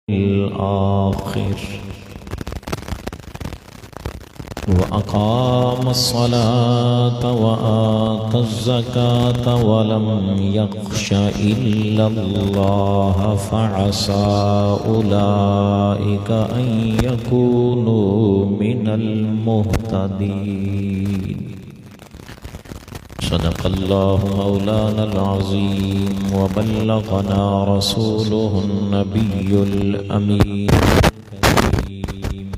الآخر وأقام الصلاة وآتى الزكاة ولم يخش إلا الله فعسى أولئك أن يكونوا من المهتدين. صدق الله مولانا العظيم وبلغنا رسوله النبي الأمين الكريم.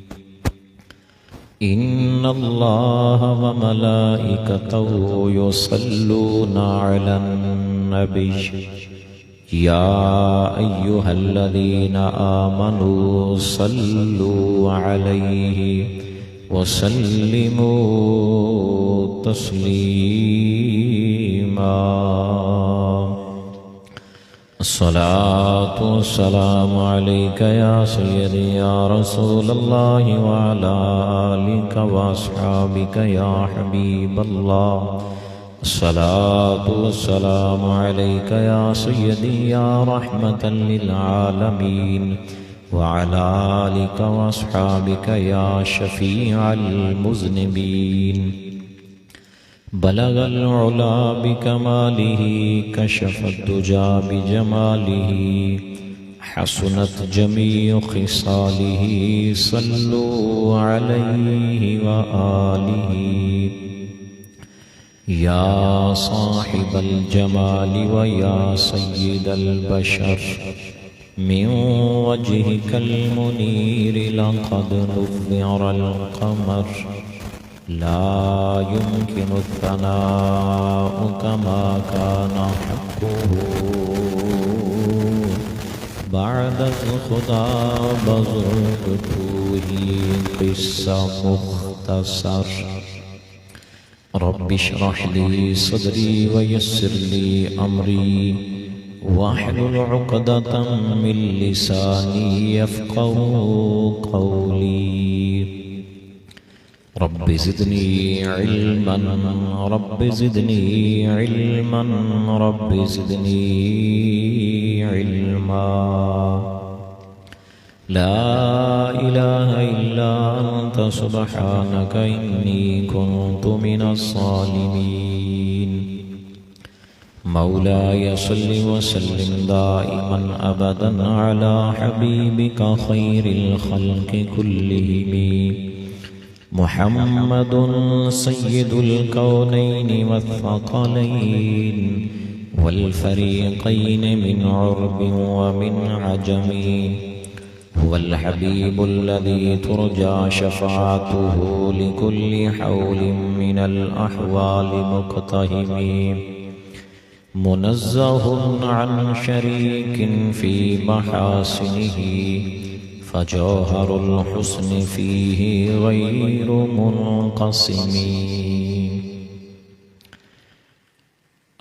إن الله وملائكته يصلون على النبي يا أيها الذين آمنوا صلوا عليه وسلموا تسليما. الصلاة والسلام عليك يا سيدي يا رسول الله وعلى آلك وأصحابك يا حبيب الله. الصلاة والسلام عليك يا سيدي يا رحمة للعالمين وعلى آلك وأصحابك يا شفيع المذنبين. بلغ العلا بكماله كشف الدجى بجماله حسنت جميع خصاله صلوا عليه وآله. يا صاحب الجمال ويا سيد البشر من وجهك المنير لقد نذر القمر لا يمكن الثناء كما كان حقه بعد الخدا بذرته قصة مختصر. رب اشرح لي صدري ويسر لي أمري واحلل عقدة من لساني يفقهوا قولي. رب زدني علما رب زدني علما رب زدني علما. لا إله إلا أنت سبحانك إني كنت من الظالمين. مولاي صل وسلم دائما أبدا على حبيبك خير الخلق كلهم محمد سيد الكونين والثقلين والفريقين من عرب ومن عجم. هو الحبيب الذي ترجى شفاعته لكل حول من الأحوال مقتهم. منزه عن شريك في محاسنه فجوهر الحسن فيه غير منقسم.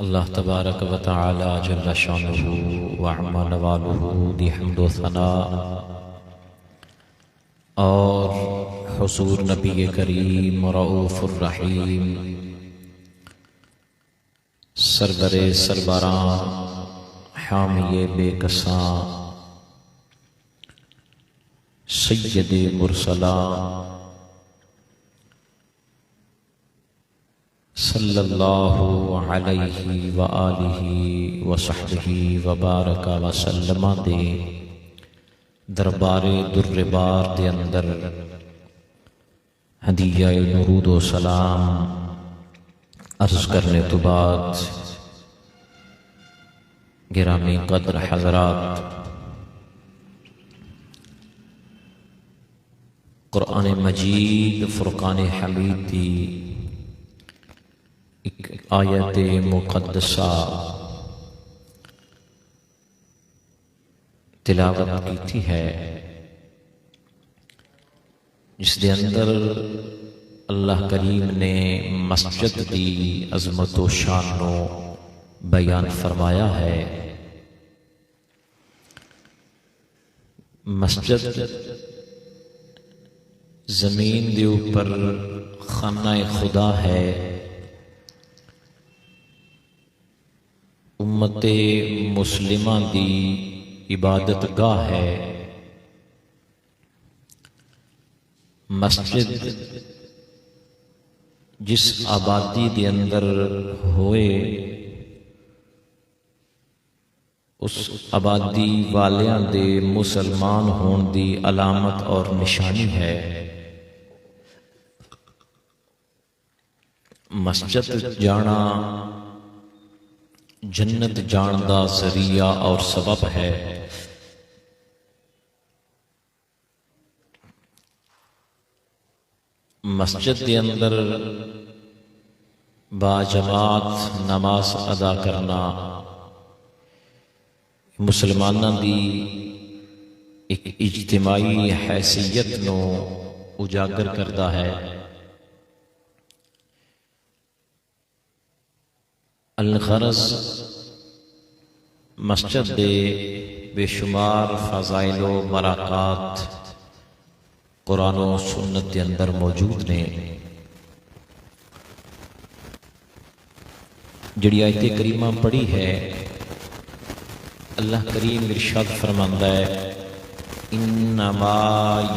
اللہ تبارک و تعالی جل شانہ وعم نوالہ دی حمد و ثناء اور حضور نبی کریم رؤوف الرحیم سرور سربراں حامی بے کساں سید مرسلاں صلی اللہ علیہ وآلہ وصحبہ وبارک وسلم دے دربار در بار دے اندر ہدیہ درود و سلام عرض کرنے تو بعد گرامی قدر حضرات، قرآن مجید فرقان حمید دی ایک آیت مقدسہ تلاوت کی ہے، جس دے اندر اللہ کریم نے مسجد دی عظمت و شان نو بیان فرمایا ہے۔ مسجد زمین دے اوپر خانہ خدا ہے، امت مسلمہ دی عبادت گاہ ہے، مسجد جس آبادی دے اندر ہوئے اس آبادی والیاں دے مسلمان ہون دی علامت اور نشانی ہے۔ مسجد جانا جنت جان دا ذریعہ اور سبب ہے۔ مسجد کے اندر باجماعت نماز ادا کرنا مسلمانوں دی ایک اجتماعی حیثیت نو اجاگر کرتا ہے۔ الغرض مسجد دے بے شمار فضائل و برکات قرآن و سنت کے اندر موجود نے۔ جڑی آیت کریمہ پڑھی ہے، اللہ کریم ارشاد فرماندا ہے انما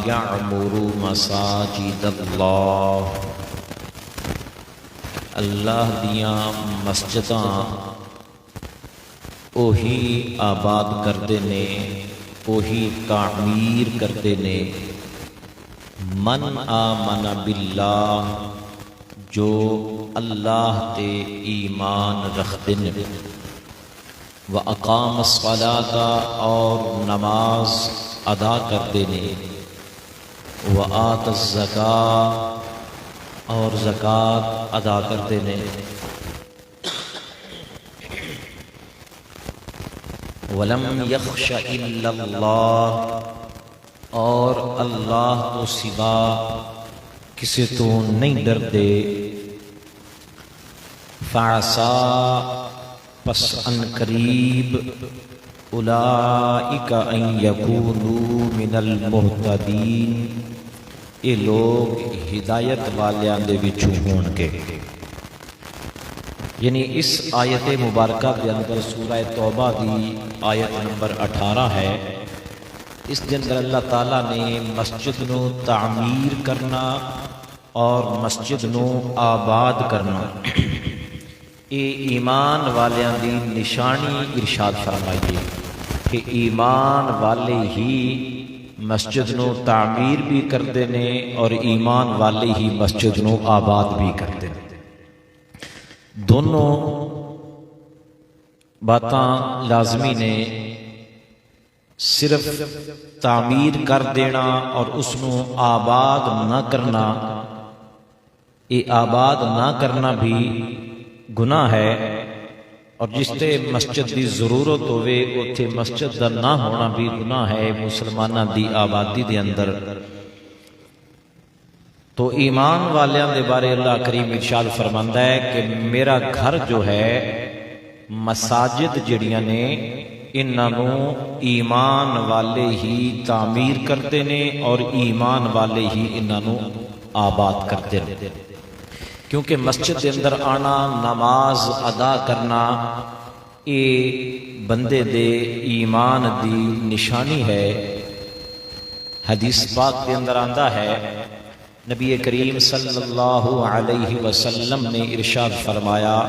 یعمر مساجد اللہ، اللہ دیاں مسجداں اوہی آباد کردے نے، اوہی تعمیر کردے نے من آمن باللہ، جو اللہ تے ایمان رکھتے نے، وَأَقَامَ الصَّلَاةَ اور نماز ادا کرتے نے، وَآتَ الزَّكَاةَ اور زکوٰۃ ادا کرتے نے، وَلَمْ يَخْشَ إِلَّا اللَّهُ اور اللہ تو سوا کسی تو نہیں ڈرتے، فَعَسَىٰ پس ان قریب اولئک ان یکونوا من المہتدین، یہ لوگ ہدایت والیاں دے وچوں ہون گے۔ یعنی اس آیت مبارکہ کے اندر سورہ توبہ دی آیت نمبر 18 ہے، اس کے اندر اللہ تعالیٰ نے مسجد نو تعمیر کرنا اور مسجد نو آباد کرنا یہ ایمان والیاں دی نشانی ارشاد فرمائی ہے کہ ایمان والے ہی مسجد نو تعمیر بھی کرتے نے اور ایمان والے ہی مسجد نو آباد بھی کرتے ہیں۔ دونوں باتاں لازمی نے، صرف تعمیر کر دینا اور اس نو آباد نہ کرنا، یہ آباد نہ کرنا بھی گناہ ہے، اور جس تے مسجد دی ضرورت ہوئے اتھے مسجد دا نہ ہونا بھی گناہ ہے مسلمانہ دی آبادی دے اندر۔ تو ایمان والیاں دے بارے اللہ کریم ارشاد فرماندا ہے کہ میرا گھر جو ہے، مساجد جڑیاں نے انہوں ایمان والے ہی تعمیر کرتے نے اور ایمان والے ہی انہوں آباد کرتے ہیں، کیونکہ مسجد کے اندر آنا، نماز ادا کرنا یہ بندے دے ایمان دی نشانی ہے۔ حدیث پاک کے اندر آندا ہے، نبی کریم صلی اللہ علیہ وسلم نے ارشاد فرمایا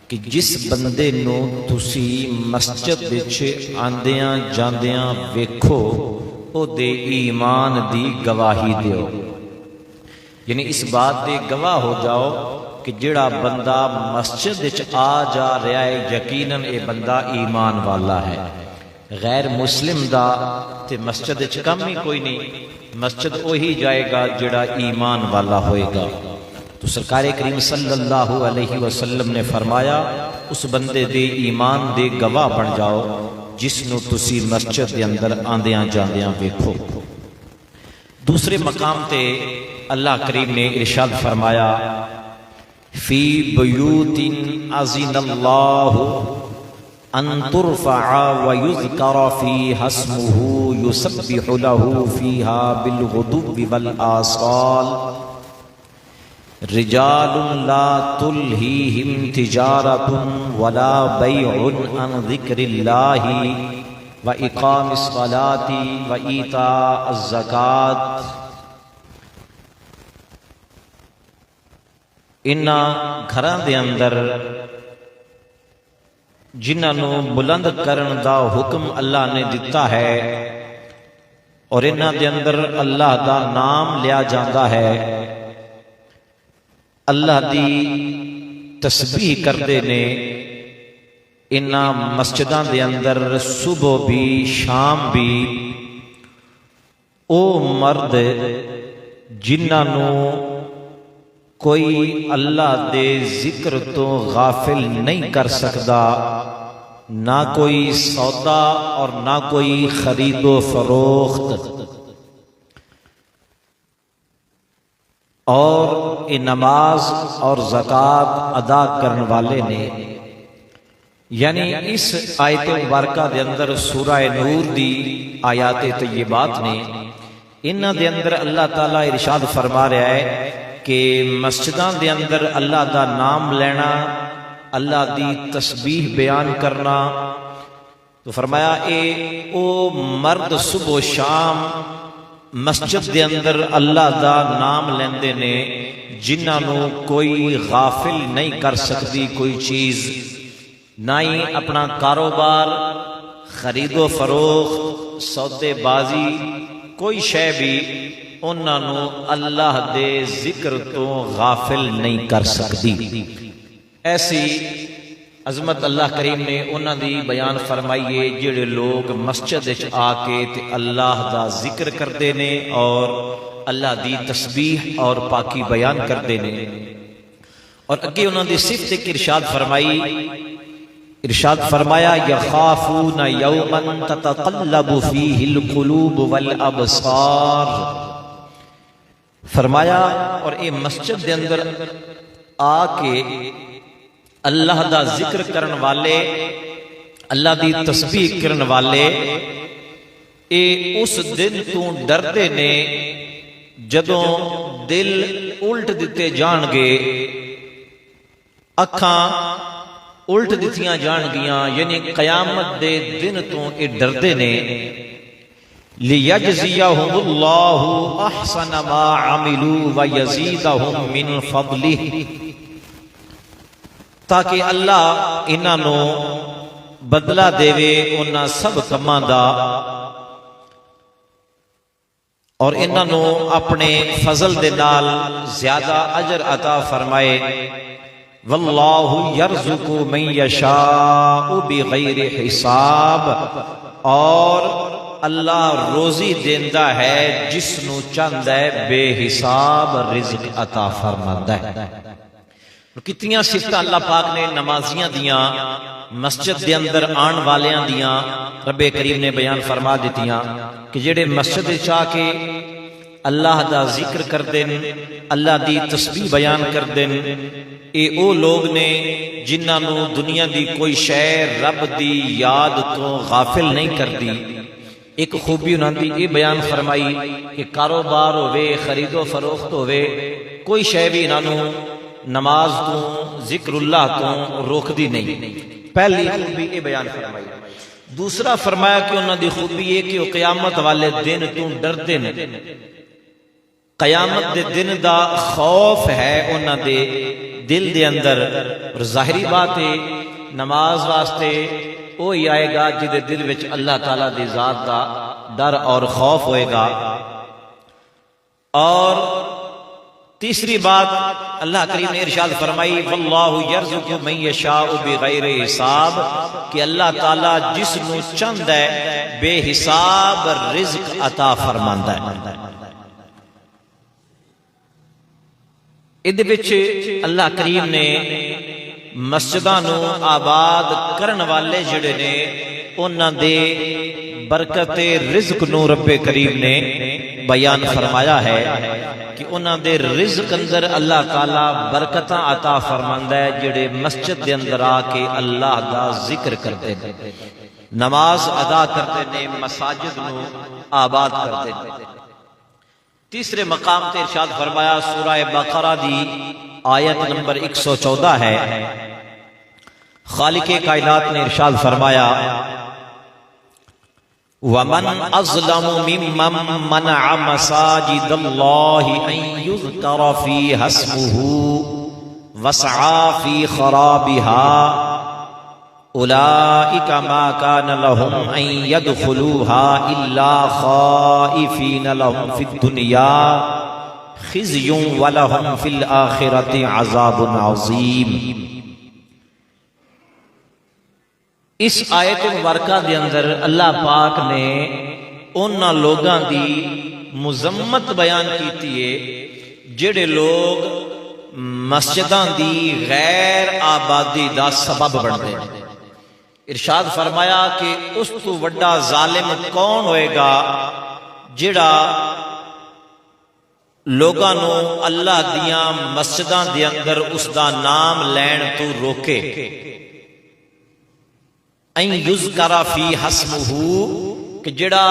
کہ جس بندے نو تسی مسجد وچ آندیاں جاندیاں ویکھو او دے ایمان دی گواہی دیو، یعنی اس بات دے گواہ ہو جاؤ کہ جڑا بندہ مسجد وچ آ جا رہا ہے یقیناً اے بندہ ایمان والا ہے۔ غیر مسلم دا تے مسجد وچ کم ہی کوئی نہیں، مسجد وہی جائے گا جڑا ایمان والا ہوئے گا۔ تو سرکار کریم صلی اللہ علیہ وسلم نے فرمایا اس بندے دے ایمان دے گواہ بن جاؤ جس نو تسی مسجد دے اندر آندیاں جاندیاں ویکھو۔ دوسرے مقام تے اللہ کریم نے ارشاد فرمایا فی بیوت اذن اللہ ان ترفع ویذکر فیہا اسمہ یسبح لہ فیہا بالغدو والآصال رجال لا تلہیہم تجارت ولا بیع عن ذکر اللہ وإقام الصلاة وإیتاء الزکاة۔ انہاں گھراں دے اندر جنہاں نو بلند کرن دا حکم اللہ نے دتا ہے اور انہاں دے اندر اللہ دا نام لیا جاندا ہے، اللہ دی تسبیح کردے نے، انہاں مسجداں دے اندر صبح بھی شام بھی او مرد جنہاں نو کوئی اللہ دے ذکر تو غافل نہیں کر سکدا، نہ کوئی سودا اور نہ کوئی خرید و فروخت، اور یہ نماز اور زکوٰۃ ادا کرنے والے نے، یعنی اس آیت مبارکہ دے اندر سورہ نور دی آیات طیبات نے انہاں دے اندر اللہ تعالیٰ ارشاد فرما رہا ہے کہ مسجداں دے اندر اللہ دا نام لینا، اللہ دی تسبیح بیان کرنا، تو فرمایا او مرد صبح و شام مسجد دے اندر اللہ دا نام لیندے نے جنہاں نو کوئی غافل نہیں کر سکتی کوئی چیز، نہ ہی اپنا کاروبار، خرید و فروخت، سودے بازی، کوئی شے بھی انہاں نو اللہ دے ذکر تو غافل نہیں کر سکتی۔ ایسی عظمت اللہ کریم نے انہاں دی بیان فرمائیے جڑے لوگ مسجد وچ آ کے تے اللہ دا ذکر کردے نے اور اللہ دی تسبیح اور پاکی بیان کردے نے، اور اگے انہاں دی صفت ایک ارشاد فرمایا یخافون یوما تتقلب فیہ القلوب والابصار، فرمایا اور اے مسجد دے اندر آ کے اللہ دا ذکر کرن والے، اللہ دی تسبیح کرن والے، اے اس دن تو ڈردے نے جدوں دل الٹ دیتے جان گے، اکھاں الٹ دتیاں جان گیاں، یعنی قیامت دے دن تو اے ڈردے نے، لِيَجْزِيَهُمُ اللَّهُ أَحْسَنَ مَا عَمِلُوا وَيَزِيدَهُم مِّن فَضْلِهِ، تاکہ اللہ انہاں نو بدلہ دے انہاں سب کماں دا اور انہاں نو اپنے فضل دے نال زیادہ اجر عطا فرمائے۔ واللہ یرزق من یشاء بغیر حساب، اور اللہ روزی دیندہ ہے جس نو چاہندا ہے بے حساب رزق عطا فرماندا ہے۔ کتنیاں صفتاں اللہ پاک نے نمازیاں دیاں، مسجد دے اندر آن والیاں دیاں رب کریم نے بیان فرما دیتیاں کہ جڑے مسجد وچ آ کے اللہ دا ذکر کردے نے، اللہ دی تسبیح بیان کردے نے، اے او لوگ نے جنہاں نو دنیا دی کوئی شے رب دی یاد تو غافل نہیں کردی۔ ایک خوبی انہاں دی یہ بیان فرمائی کہ کاروبار ہوئے، خرید و فروخت ہوئے، کوئی شے بھی انہاں نو نماز تو ذکر اللہ تو روک دی نہیں۔ پہلی خوبی یہ بیان فرمائی۔ دوسرا فرمایا کہ انہاں دی خوبی یہ کہ وہ قیامت والے دن تو ڈردے نے، قیامت دے دن دا خوف ہے انہاں دے دل دے اندر، اور ظاہری بات ہے نماز واسطے وہی آئے گا جدے دل وچ اللہ تعالیٰ دی ذات دا ڈر اور خوف ہوئے گا۔ اور تیسری بات اللہ کریم نے ارشاد فرمائی واللہ یرزق من یشاء بغیر حساب، کہ اللہ تعالیٰ جس نو چاہندا ہے بے حساب رزق عطا فرماندا ہے۔ ادھے وچ اللہ کریم نے مسجداں نو آباد کرن والے جڑے نے انہاں دے برکت رزق نو رب کریم نے بیان فرمایا ہے کہ انہاں دے رزق اندر اللہ تعالیٰ برکتاں عطا فرماندا ہے جڑے مسجد دے اندر آ کے اللہ دا ذکر کرتے ہیں، نماز ادا کرتے ہیں، مساجد نو آباد کرتے ہیں۔ تیسرے مقام تے ارشاد فرمایا سورہ بقرہ دی آیت نمبر 114 ہے، خالق کائنات نے ارشاد فرمایا وَمَنْ أَظْلَمُ مِمَّنْ مَنَعَ مَسَاجِدَ اللَّهِ أَنْ يُذْكَرَ فِيهَا اسْمُهُ وسعى في خرابها أولئك ما كان لهم أن يدخلوها إلا خائفين لهم في الدنيا خزي ولهم في الآخرة عذاب عظيم۔ اس آیت مبارکہ دے اندر اللہ پاک نے انہاں لوگاں دی مذمت بیان کیتی ہے جڑے لوگ مسجداں دی غیر آبادی دا سبب بنتے ہیں۔ ارشاد فرمایا کہ اس تو وڈا ظالم کون ہوئے گا جڑا لوگاں نو اللہ دیاں مسجداں دے اندر اس دا نام لین تو روکے۔ این یذکر فی حسمہ، کہ جڑا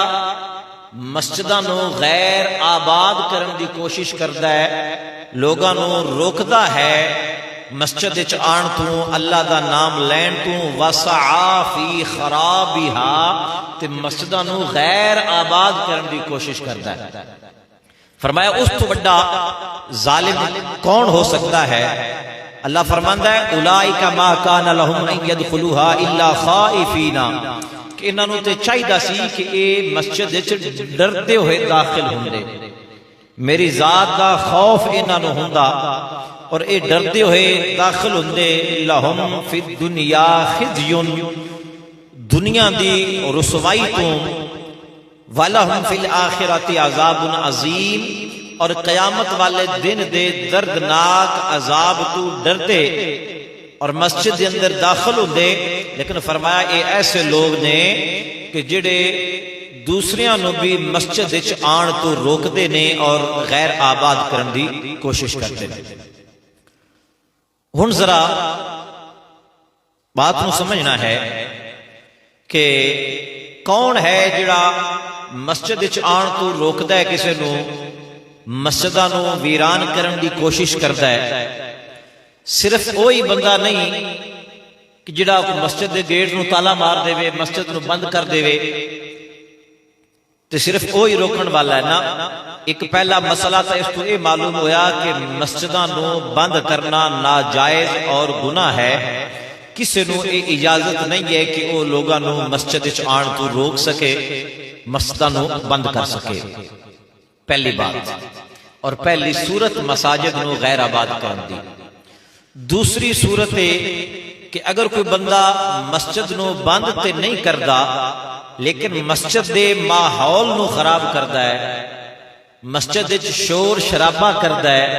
مسجداں نو غیر آباد کرن دی کوشش کردا ہے، لوگاں نو روکدا ہے مسجد وچ آن تو اللہ دا نام لین تو، وسعى فی خرابھا، تے مسجداں نو غیر آباد کرن دی کوشش کردا ہے۔ فرمایا اس تو بڑا ظالم کون ہو سکتا ہے؟ اللہ فرماندا ہے اولئک ما کان لهم ان يدخلوها الا خائفین، کہ انہاں نوں تے چاہیدا سی کہ اے مسجد وچ ڈردے ہوئے داخل ہوندے، میری ذات دا خوف انہاں نوں ہوندا اور اے ڈردے ہوئے داخل ہوندے۔ لہم فی الدنیا خزی، دنیا دی رسوائی تو، وَلَهُمْ فِي الْآخِرَةِ عَذَابٌ عَظِيمٌ، اور قیامت والے دن دے دردناک عذاب تو ڈردے اور مسجد دے اندر داخل ہوندے۔ لیکن فرمایا اے ایسے لوگ نے کہ جڑے دوسریاں نو بھی مسجد وچ آن تو روکدے نے اور غیر آباد کرن دی کوشش کرتے ہیں۔ ہن ذرا بات نو سمجھنا ہے کہ کون ہے جڑا مسجد وچ آن تو روکدا ہے کسے نو، مسجداں نو ویران کرن دی کوشش کردا ہے۔ صرف وہی بندہ نہیں کہ جڑا مسجد دے گیٹ نو تالا مار دے، مسجد نو بند کر دے تے صرف وہی روکن والا ہے نا۔ ایک پہلا مسئلہ تو اس کو یہ معلوم ہویا کہ مسجداں نو بند کرنا ناجائز اور گناہ ہے، کسی نو یہ اجازت نہیں ہے کہ وہ لوگاں نو مسجد وچ آن تو روک سکے، مسجداں نو بند کر سکے۔ پہلی بات اور پہلی صورت مساجد نو غیر آباد کرن دی۔ دوسری صورت ہے کہ اگر کوئی بندہ مسجد نو بند تے نہیں کردا لیکن مسجد دے ماحول نو خراب کردا ہے، مسجد وچ شور شرابہ کردا ہے،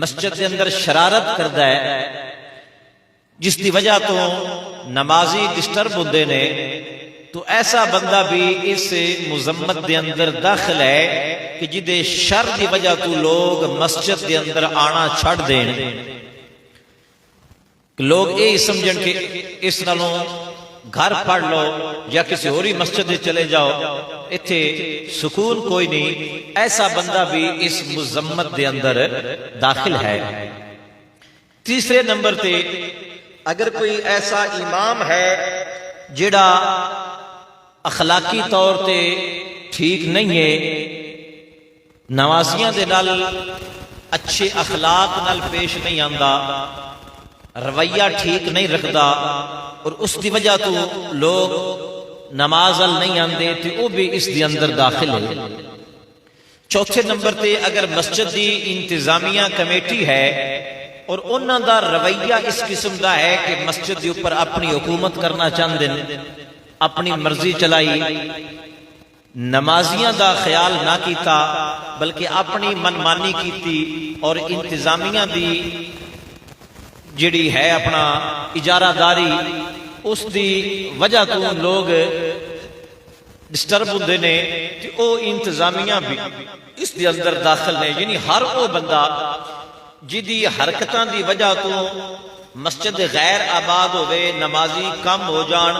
مسجد دے اندر شرارت کردا ہے، جس دی وجہ تو نمازی ڈسٹرب ہوندے نے، تو ایسا بندہ بھی اس مذمت دے اندر داخل ہے کہ جدے شر دی وجہ تو لوگ مسجد دے اندر آنا چھڑ دین، لوگ یہ سمجھن کہ اس نالوں گھر پڑھ لو یا کسی ہوری مسجد چلے جاؤ، اتھے سکون کوئی نہیں، ایسا بندہ بھی اس مذمت دے اندر داخل ہے۔ تیسرے نمبر تے اگر کوئی ایسا امام ہے جڑا اخلاقی طور تے ٹھیک نہیں ہے، نمازیاں دے نال اچھے اخلاق نال پیش نہیں آندا، رویہ ٹھیک نہیں رکھدا، اور اس دی وجہ تو لوگ نماز ال نہیں آندے، تو وہ بھی اس دی اندر داخل ہے۔ چوتھے نمبر تے اگر مسجد دی انتظامیہ کمیٹی ہے اور انہاں دا رویہ اس قسم دا ہے کہ مسجد دے اوپر اپنی حکومت کرنا چاہندے نے، اپنی مرضی چلائی، نمازیاں دا خیال نہ کیتا بلکہ اپنی منمانی کیتی، اور انتظامیہ دی جڑی ہے اپنا اجارہ داری، اس دی وجہ تو لوگ ڈسٹرب ہوندے نے، کہ او انتظامیہ بھی اس دی اندر داخل نے۔ یعنی ہر وہ بندہ جدی حرکتاں دی وجہ تو مسجد غیر آباد ہوئے، نمازی کم ہو جان،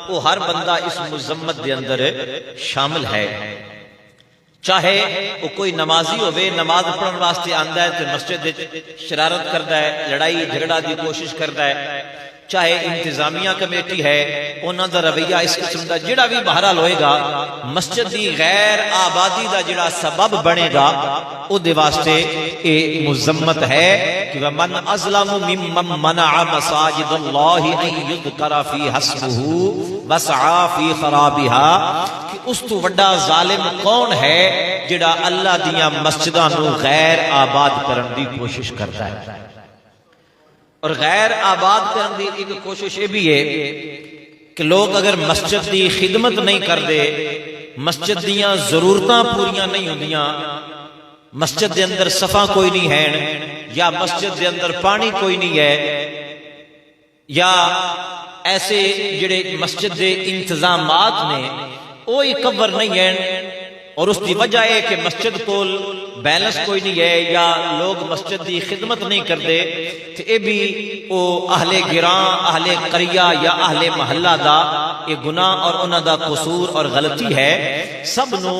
وہ ہر بندہ اس مذمت دے اندر شامل ہے۔ چاہے وہ کوئی نمازی ہوئے، نماز پڑھن واسطے آندا ہے تو مسجد شرارت کردا ہے، لڑائی جھگڑا دی کوشش کردا ہے، چاہے انتظامیہ کمیٹی ہے انہاں دا رویہ اس قسم دا جڑا بھی بہرحال ہوئے گا مسجد دی غیر آبادی دا جڑا سبب بنے گا او دے واسطے اے مذمت ہے کہ ومن اظلم ممن منع مساجد اللہ ان یذکر فی اسمہ وسعى فی خرابها کہ اس تو بڑا ظالم کون ہے جڑا اللہ دیاں مسجداں نو غیر آباد کرن دی کوشش کرتا ہے۔ اور غیر آباد کرن دی ایک کوشش یہ بھی ہے کہ لوگ اگر مسجد دی خدمت نہیں کر دے، مسجد دیاں ضرورتاں پوریاں نہیں ہوندیاں، مسجد دے اندر صفا کوئی نہیں ہے یا مسجد دے اندر پانی کوئی نہیں ہے یا ایسے جڑے مسجد دے انتظامات نے وہی کور نہیں ہیں، اور اس دی وجہ ہے کہ مسجد کول بیلنس کوئی نہیں ہے یا لوگ مسجد دی خدمت نہیں کرتے، تو یہ بھی او اہل گراں، اہل قریہ یا اہل محلہ دا یہ گناہ اور انہاں دا قصور اور غلطی ہے۔ سب نو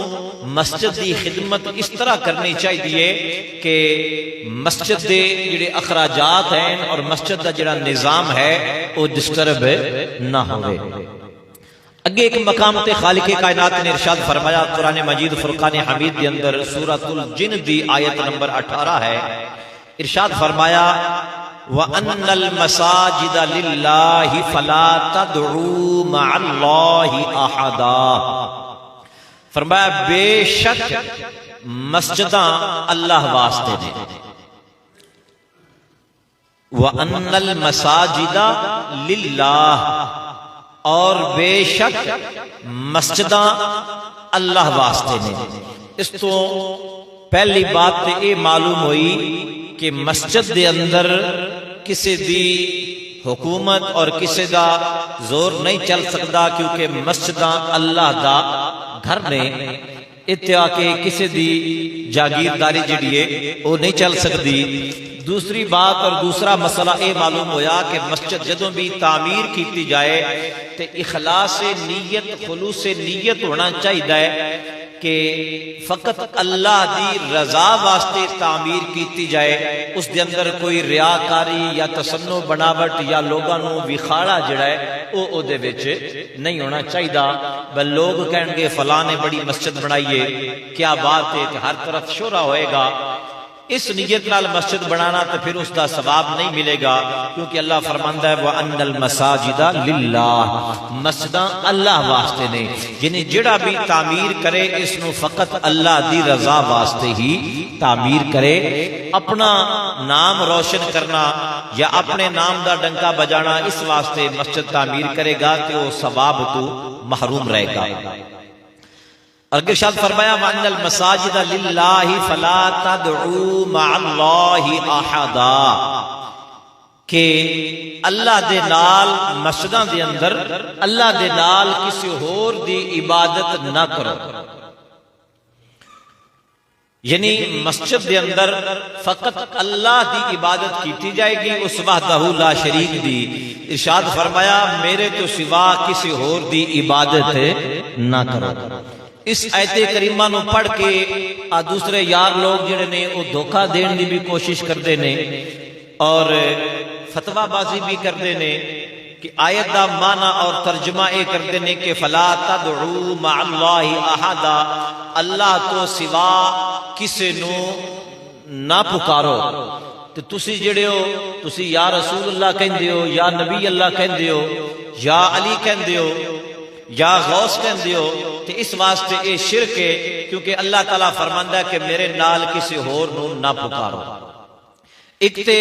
مسجد دی خدمت اس طرح کرنی چاہیے کہ مسجد دے جڑے اخراجات ہیں اور مسجد دا جڑا نظام ہے وہ ڈسٹرب نہ ہوئے۔ اگے ایک مقام تے خالق کائنات نے ارشاد فرمایا قرآن مجید فرقان حمید کے اندر سورۃ الجن دی آیت نمبر 18 ہے، ارشاد فرمایا وَأَنَّ الْمَسَاجِدَ لِلَّهِ فَلَا تَدْعُوا مَعَ اللَّهِ أَحَدًا، فرمایا بے شک مسجداں اللہ واسطے نے، وَأَنَّ الْمَسَاجِدَ لِلَّهِ، اور بے شک مسجداں اللہ واسطے نے۔ اس تو پہلی بات تے یہ معلوم ہوئی کہ مسجد دے اندر کسی دی حکومت اور کسی دا زور نہیں چل سکتا، کیونکہ مسجداں اللہ دا گھر نے، اتیا کہ کسی دی جاگیرداری جڑی ہے وہ نہیں چل سکتی۔ دوسری بات اور دوسرا مسئلہ یہ معلوم ہویا کہ مسجد جدوں بھی تعمیر کیتی جائے تو اخلاص نیت، خلوص نیت ہونا چاہیے کہ فقط اللہ دی رضا واسطے تعمیر کیتی جائے، اس دے اندر کوئی ریاکاری یا تصنع بناوٹ یا لوگاں نو وکھاڑا جڑا ہے او دے وچ نہیں ہونا چاہیے۔ بل لوگ کہیں گے فلاں نے بڑی مسجد بنائی ہے، کیا بات ہے کہ ہر طرف شورا ہوئے گا، اس نیت نال مسجد بنانا تو پھر اس کا ثواب نہیں ملے گا، کیونکہ اللہ فرماندا ہے وَأَنَّ الْمَسَاجِدَ لِلَّهِ، مسجداں اللہ واسطے نے، یعنی جڑا بھی تعمیر کرے اس نو فقط اللہ دی رضا واسطے ہی تعمیر کرے۔ اپنا نام روشن کرنا یا اپنے نام دا ڈنکا بجانا اس واسطے مسجد تعمیر کرے گا کہ وہ ثواب تو محروم رہے گا۔ اگر ارشاد فرمایا وَأَنَّ الْمَسَاجِدَ لِلَّهِ فَلَا تَدْعُوا مَعَ اللَّهِ أَحَدًا، کہ اللہ دے نال مسجداں دے اندر اللہ دے نال کسی اور دی عبادت نہ کرو، یعنی مسجد دے اندر فقط اللہ دی عبادت کیتی جائے گی، اس وحدہ لا شریک دی۔ ارشاد فرمایا میرے تو سوا کسی اور دی عبادت نہ کرو۔ اس آیت کریمہ نو پڑھ کے دوسرے یار لوگ جڑے نے وہ دھوکہ دین دی بھی کوشش کرتے نے اور فتوی بازی بھی کرتے نے کہ آیت دا معنی اور ترجمہ یہ کرتے نے کہ فلا تدعوا مع اللہ احدا، اللہ تو سوا کسی نو نہ پکارو۔ تو تسی جڑے ہو تسی یا رسول اللہ کہندے ہو یا نبی اللہ کہندے ہو یا علی کہندے ہو یا غوث کہندے ہو، تو اس واسطے یہ شرک ہے، کیونکہ اللہ تعالیٰ فرماندا ہے کہ میرے نال کسی اور نو نہ پکارو۔ ایک تے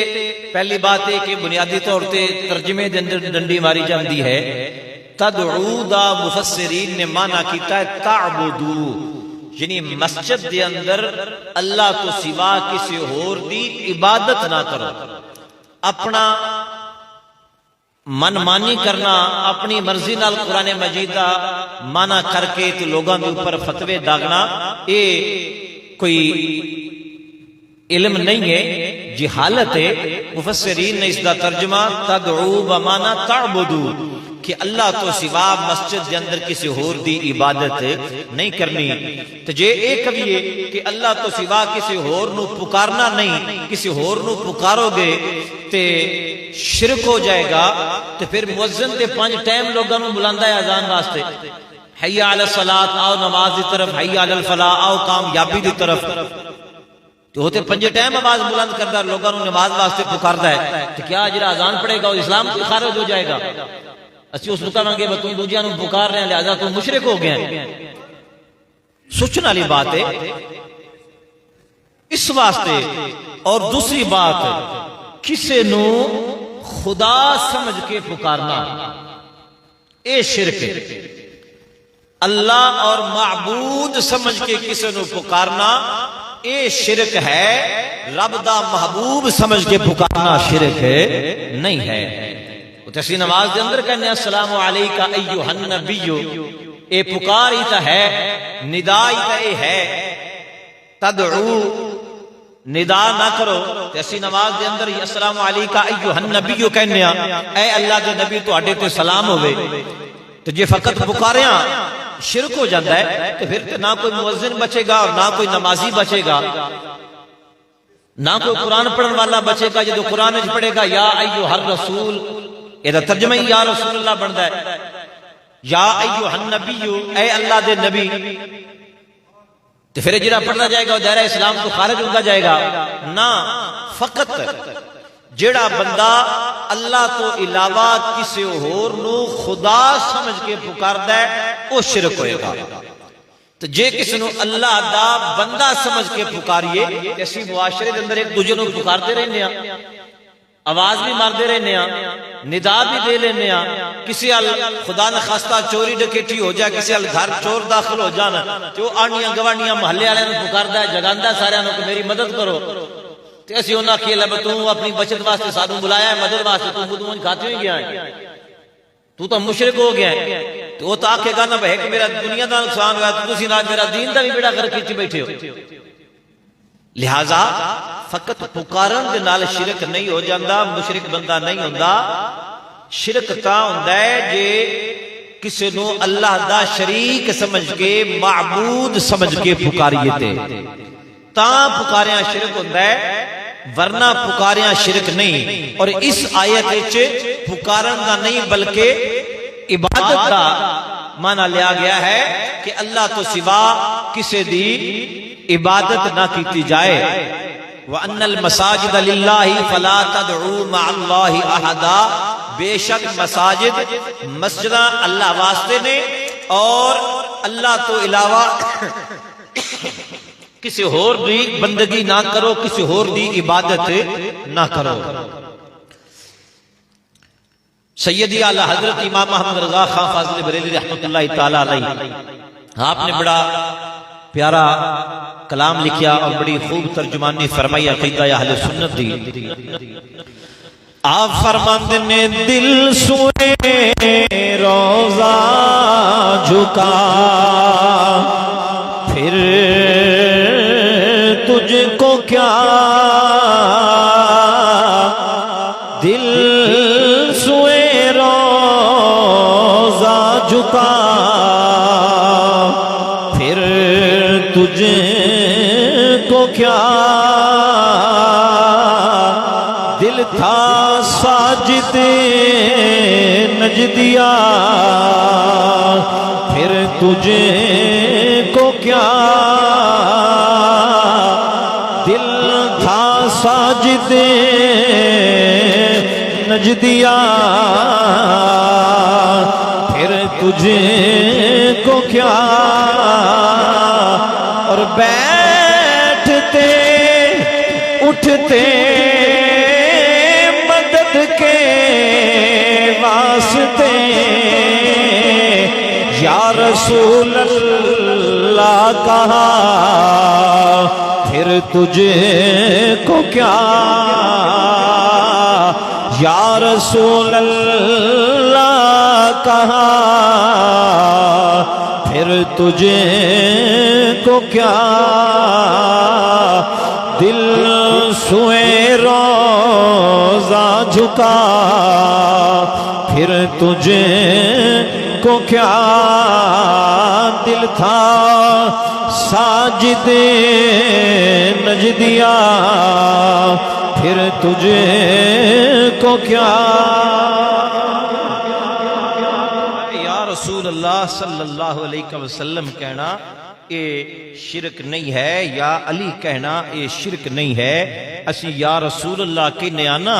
پہلی بات ہے کہ بنیادی طور تے ترجمے دے اندر ڈنڈی ماری جاندی ہے، تدعو دا مفسرین نے معنی کیتا ہے تعبدو، یعنی مسجد دے اندر اللہ تو سوا کسی اور دی عبادت نہ کرو، اپنا من مانی کرنا، اپنی مرضی نال قرآن مجید دا مانا کر کے تو لوگاں دے اوپر فتوے داغنا، یہ کوئی علم نہیں ہے، جہالت ہے۔ مفسرین نے اس دا ترجمہ تدعو بمانا تعبدو، کہ اللہ تو سوا مسجد دے اندر کسی ہور دی عبادت نہیں کرنی تے جے اے کہیے کہ اللہ تو سوا کسی ہور نو پکارنا نہیں، کسی ہور نو پکارو گے تے شرک ہو جائے گا، تو پھر مؤذن تے 5 ٹائم لوگاں نو بلاندا ہے اذان واسطے، حی علی الصلاۃ، آؤ نماز دی طرف، حی علی الفلاح، آؤ کامیابی دی طرف، تو ہوتے 5 ٹائم آواز بلند کردا لوگاں نو نماز واسطے پکاردا ہے، تو کیا جڑا اذان پڑھے گا وہ اسلام سے خارج ہو جائے گا؟ اسی اس کو کہاں گے تو دوجیاں نو پکار رہے ہیں لہذا تو مشرک ہو گئے ہیں؟ سوچنے والی بات ہے اس واسطے۔ اور دوسری بات، کسے نو خدا سمجھ کے پکارنا اے شرک ہے۔ اللہ اور معبود سمجھ کے کسے نو پکارنا اے شرک ہے، رب دا محبوب سمجھ کے پکارنا شرک ہے نہیں ہے۔ تسی نماز دے اندر کہنے السلام علیکہ ایہا النبی، اے پکار ہی تا ہے، ندا ہی تا اے ہے، تدعو ندا نہ کرو، تسی نماز دے اندر السلام علیکہ ایہا النبی کہنے اے اللہ دے نبی تواڈے تے سلام ہوئے، تو جے فقط پکاریاں شرک ہو جاتا ہے تو پھر نہ کوئی مؤذن بچے گا اور نہ کوئی نمازی بچے گا، نہ کوئی قرآن پڑھن والا بچے گا جدو قرآن وچ پڑھے گا یا ایھا الرسول، یہ ترجمہ ہی یا رسول اللہ بنتا ہے، یا ایھا النبی اے اللہ دے نبی، تو پھر جڑا پڑھنا جائے گا وہ دائرہ اسلام تو خارج ہوتا جائے گا نہ۔ فقط جڑا بندہ اللہ تو علاوہ کسی ہور نو خدا سمجھ کے پکاردا ہے وہ شرک ہوئے گا۔ تو جے کسی نو اللہ دا بندہ سمجھ کے پکاریے، اسی معاشرے دے اندر ایک دوجے نو پکارتے رہنے ہیں، آواز بھی ماردے رہنے ہیں، ندا بھی دے لینے ہیں، کسی ال خدا نخواستہ چوری ڈکیٹی ہو جائے، کسی ال گھر چور داخل ہو جانا تو آنیاں گوانیاں محلے والے نو پکاردا ہے، جگاندا سارے نو کہ میری مدد کرو، تو اسی انہاں کھیلا میں تو اپنی بچت واسطے سانو بلایا ہے، مدد واسطے تو خود کھاتے ہوئی گیا ہے، تو مشرک ہو گیا ہے، تو وہ تو آکھے گا نا بھائی کہ میرا دنیا دا نقصان ہوا تو تسی نال میرا دین دا بھی بیڑا کر کے بیٹھے ہو۔ لہذا فقط پکارن دے نال شرک نہیں ہو جاندا، مشرک بندہ نہیں ہوندا۔ شرک تا ہوندا ہے جے کسی نو اللہ دا شریک سمجھ کے معبود سمجھ کے پکاریے تے تاں پکاریاں شرک ہوندا ہے، ورنہ پکاریاں شرک نہیں۔ اور اس آیت وچ پکارن دا نہیں بلکہ عبادت دا معنی لیا گیا ہے کہ اللہ تو سوا کسی دی عبادت نہ کیتی جائے۔ وَأَنَّ الْمَسَاجِدَ لِلَّهِ فَلَا تَدْعُوا مَعَ اللَّهِ أَحَدًا، بے شک مساجد مسجداں اللہ واسطے نے اور اللہ تو علاوہ کسی ہور دی بندگی نہ کرو، کسی ہور دی عبادت نہ کرو۔ سیدی اعلی حضرت امام محمد رضا خان فاضل بریلوی رحمۃ اللہ تعالی علیہ، آپ نے بڑا پیارا کلام لکھیا اور بڑی خوب ترجمانی فرمائی عقیدہ اہل سنت دی۔ آپ فرماندے نے دل سوئے روزہ جھکا، پھر تجھ کو کیا، دل سوئے روزہ جھکا، پھر تجھ کو کیا، دل تھا ساجد نجدیا، پھر تجھ کو کیا، دل تھا ساجد نجدیا، پھر تجھ کو کیا، اور بیٹھتے اٹھتے مدد کے واسطے یا رسول اللہ کہا، پھر تجھے کو کیا، یا رسول اللہ کہا، پھر تجھے کو کیا، دل سوئے روزہ جھکا، پھر تجھے کو کیا دل تھا ساجد نجدیا، پھر تجھے کو کیا یا رسول اللہ صلی اللہ علیہ وسلم کہنا یہ شرک نہیں ہے، یا علی کہنا یہ شرک نہیں ہے۔ اسی یا رسول اللہ کہنے آنا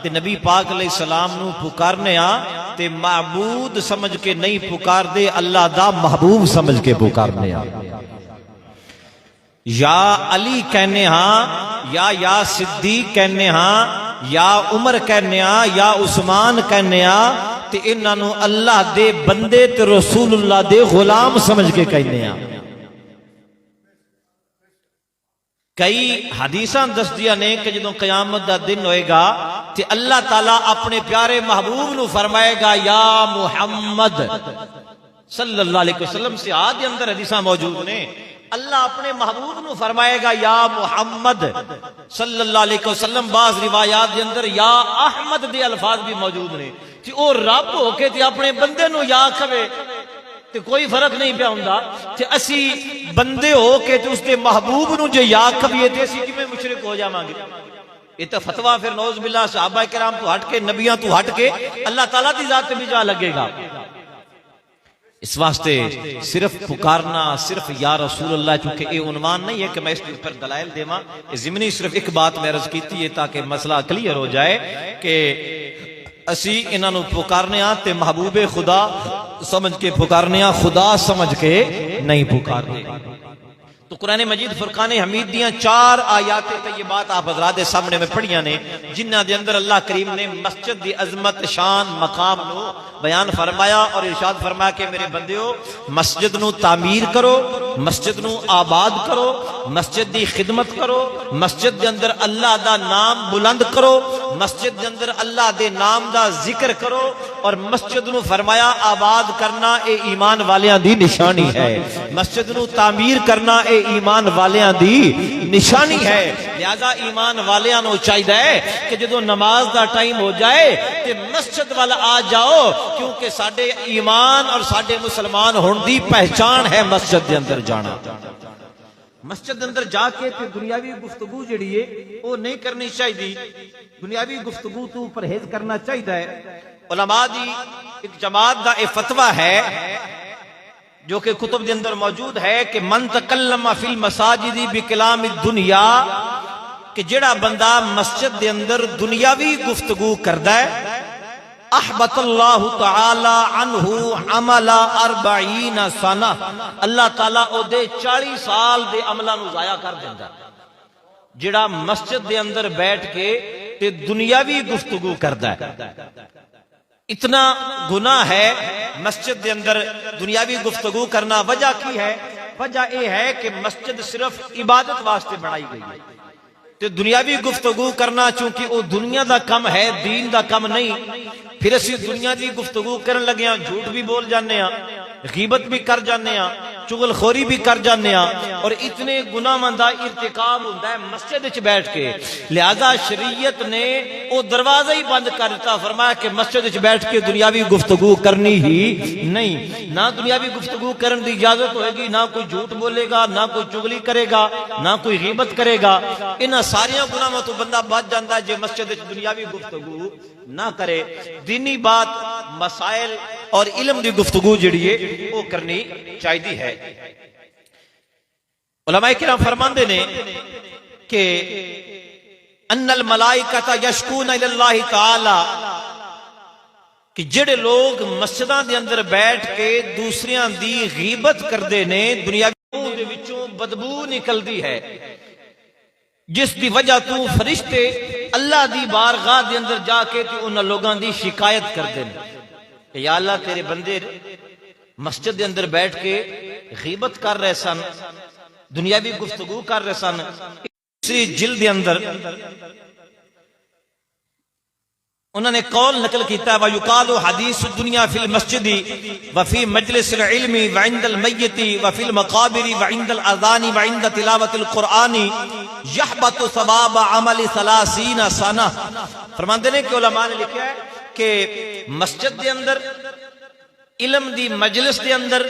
تے نبی پاک علیہ السلام نو پکارنے آ تے معبود سمجھ کے نہیں پکار دے، اللہ دا محبوب سمجھ کے پکارنے آ۔ یا علی کہنے ہاں، یا صدیق کہنے ہاں، یا عمر کہنے ہاں، یا عثمان کہنے ہاں تے انہاں نو اللہ دے بندے تے رسول اللہ دے غلام سمجھ کے کہنے ہاں۔ کئی حدیثاں دس دیا نے کہ جدوں قیامت دا دن ہوئے گا تے اللہ تعالیٰ اپنے پیارے محبوب نو فرمائے گا یا محمد صلی اللہ علیہ وسلم سے آدھے اندر حدیثاں موجود نے، اللہ اپنے محبوب نو فرمائے گا یا محمد صلی اللہ علیہ وسلم۔ بعض روایات دے اندر یا احمد دے الفاظ بھی موجود نے کہ او رب ہو کے تے اپنے بندے نو یا کھوے تے کوئی فرق نہیں پیا ہوندا تے اسی بندے ہو کے تے اس دے محبوب نو جو یا کھویے تے اسی کیویں مشرک ہو جاواں گے؟ یہ تو فتویٰ پھر نعوذ باللہ صحابہ کرام تو ہٹ کے نبیاں تو ہٹ کے اللہ تعالیٰ دی ذات بھی جا لگے گا۔ اس واسطے صرف پکارنا، صرف یا رسول اللہ، چونکہ یہ عنوان نہیں ہے کہ میں اس پر دلائل دیواں، ضمنی صرف ایک بات میں عرض کیتی ہے تاکہ مسئلہ کلیئر ہو جائے کہ اسی انہاں نو پکارنے ہاں تے محبوب خدا سمجھ کے پکارنے ہاں، خدا سمجھ کے نہیں پکارنے۔ تو قرآن مجید فرقان حمید دیاں 4 آیات طیبات آپ حضرات سامنے میں پڑھیاں نے جنہاں دے اندر اللہ کریم نے مسجد دی عظمت، شان، مقام نو بیان فرمایا اور ارشاد فرمایا کہ میرے بندیو مسجد نو تعمیر کرو، مسجد نو آباد کرو، مسجد دی خدمت کرو، مسجد دے اندر اللہ دا نام بلند کرو، مسجد دے اندر اللہ دے نام دا ذکر کرو، اور مسجد نو فرمایا آباد کرنا اے ایمان والیاں دی نشانی ہے، مسجد نو تعمیر کرنا اے ایمان والیاں دی نشانی ہے۔ لہذا ایمان والیاں نو چاہیے کہ جدو نماز دا ٹائم ہو جائے تے مسجد والا آ جاؤ، کیونکہ ساڈے ایمان اور ساڈے مسلمان ہون دی پہچان ہے مسجد دے اندر جانا۔ مسجد اندر جا کے تے دنیاوی گفتگو جڑی ہے وہ نہیں کرنی چاہیے، دنیاوی گفتگو تو پرہیز کرنا چاہیے۔ علماء دی ایک جماعت دا ایک فتویٰ ہے جو کہ کتب دے اندر موجود ہے کہ من تکلم فی المساجد بکلام الدنیا، کہ جڑا بندہ مسجد دے اندر دنیاوی گفتگو کردا ہے احبط اللہ تعالی عنہ عمل 40 سنہ، اللہ تعالیٰ او دے 40 سال دے عملہ نو ضائع کر دیندا۔ جڑا مسجد دے اندر بیٹھ کے تے دنیاوی گفتگو کردا ہے، اتنا گناہ ہے مسجد دے اندر دنیاوی گفتگو کرنا۔ وجہ کی ہے؟ وجہ یہ ہے کہ مسجد صرف عبادت واسطے بنائی گئی ہے، تے دنیاوی گفتگو کرنا چونکہ وہ دنیا دا کم ہے، دین دا کم نہیں۔ پھر اسی دنیا دی گفتگو کرن لگے ہاں، جھوٹ بھی بول جانے ہاں، غیبت بھی کر جانے ہاں، چغل خوری بھی کر جانے ہاں، اور اتنے گناہ مندہ ارتکاب ہوتا ہے مسجد وچ بیٹھ کے۔ لہذا شریعت نے وہ دروازہ ہی بند کر دیتا، فرمایا کہ مسجد وچ بیٹھ کے دنیاوی گفتگو کرنی ہی نہیں۔ نہ دنیاوی گفتگو کرن دی اجازت ہوئے گی، نہ کوئی جھوٹ بولے گا، نہ کوئی چغلی کرے گا، نہ کوئی غیبت کرے گا۔ انہاں ساریاں گناہاں تو بندہ بچ جاندا ہے جے مسجد وچ دنیاوی گفتگو نہ کرے۔ دینی بات، مسائل اور علم دی گفتگو جڑی ہے وہ کرنی چاہیے ہے۔ علماء کرام فرماندے نے کہ ان الملائکۃ یشکون الی اللہ تعالی، کہ جڑے لوگ مسجداں دے اندر بیٹھ کے دوسریاں دی غیبت کردے نے، دنیاوی دے وچوں بدبو نکلدی ہے، جس دی وجہ تو فرشتے اللہ دی بارگاہ دے اندر جا کے تے انہاں لوگاں دی شکایت کردے نے کہ یا اللہ تیرے بندے مسجد دے اندر بیٹھ کے غیبت کر رہے سن، دنیاوی گفتگو کر رہے سن۔ دوسری جلد دے اندر انہوں نے قول نقل کیتا ہے وَيُقَالُ حَدِيثُ الدُّنْيَا فِي الْمَسْجِدِ وَفِي مَجْلِسِ الْعِلْمِ وَعِنْدَ الْمَيِّتِ وَفِي الْمَقَابِرِ وَعِنْدَ الْأَذَانِ وَعِنْدَ تِلَاوَةِ الْقُرْآنِ يَحْبَطُ ثَوَابَ عَمَلِ 30 سَنَةً۔ فرماندے نے کہ علماء نے لکھا ہے کہ مسجد دے اندر علم دی مجلس دے اندر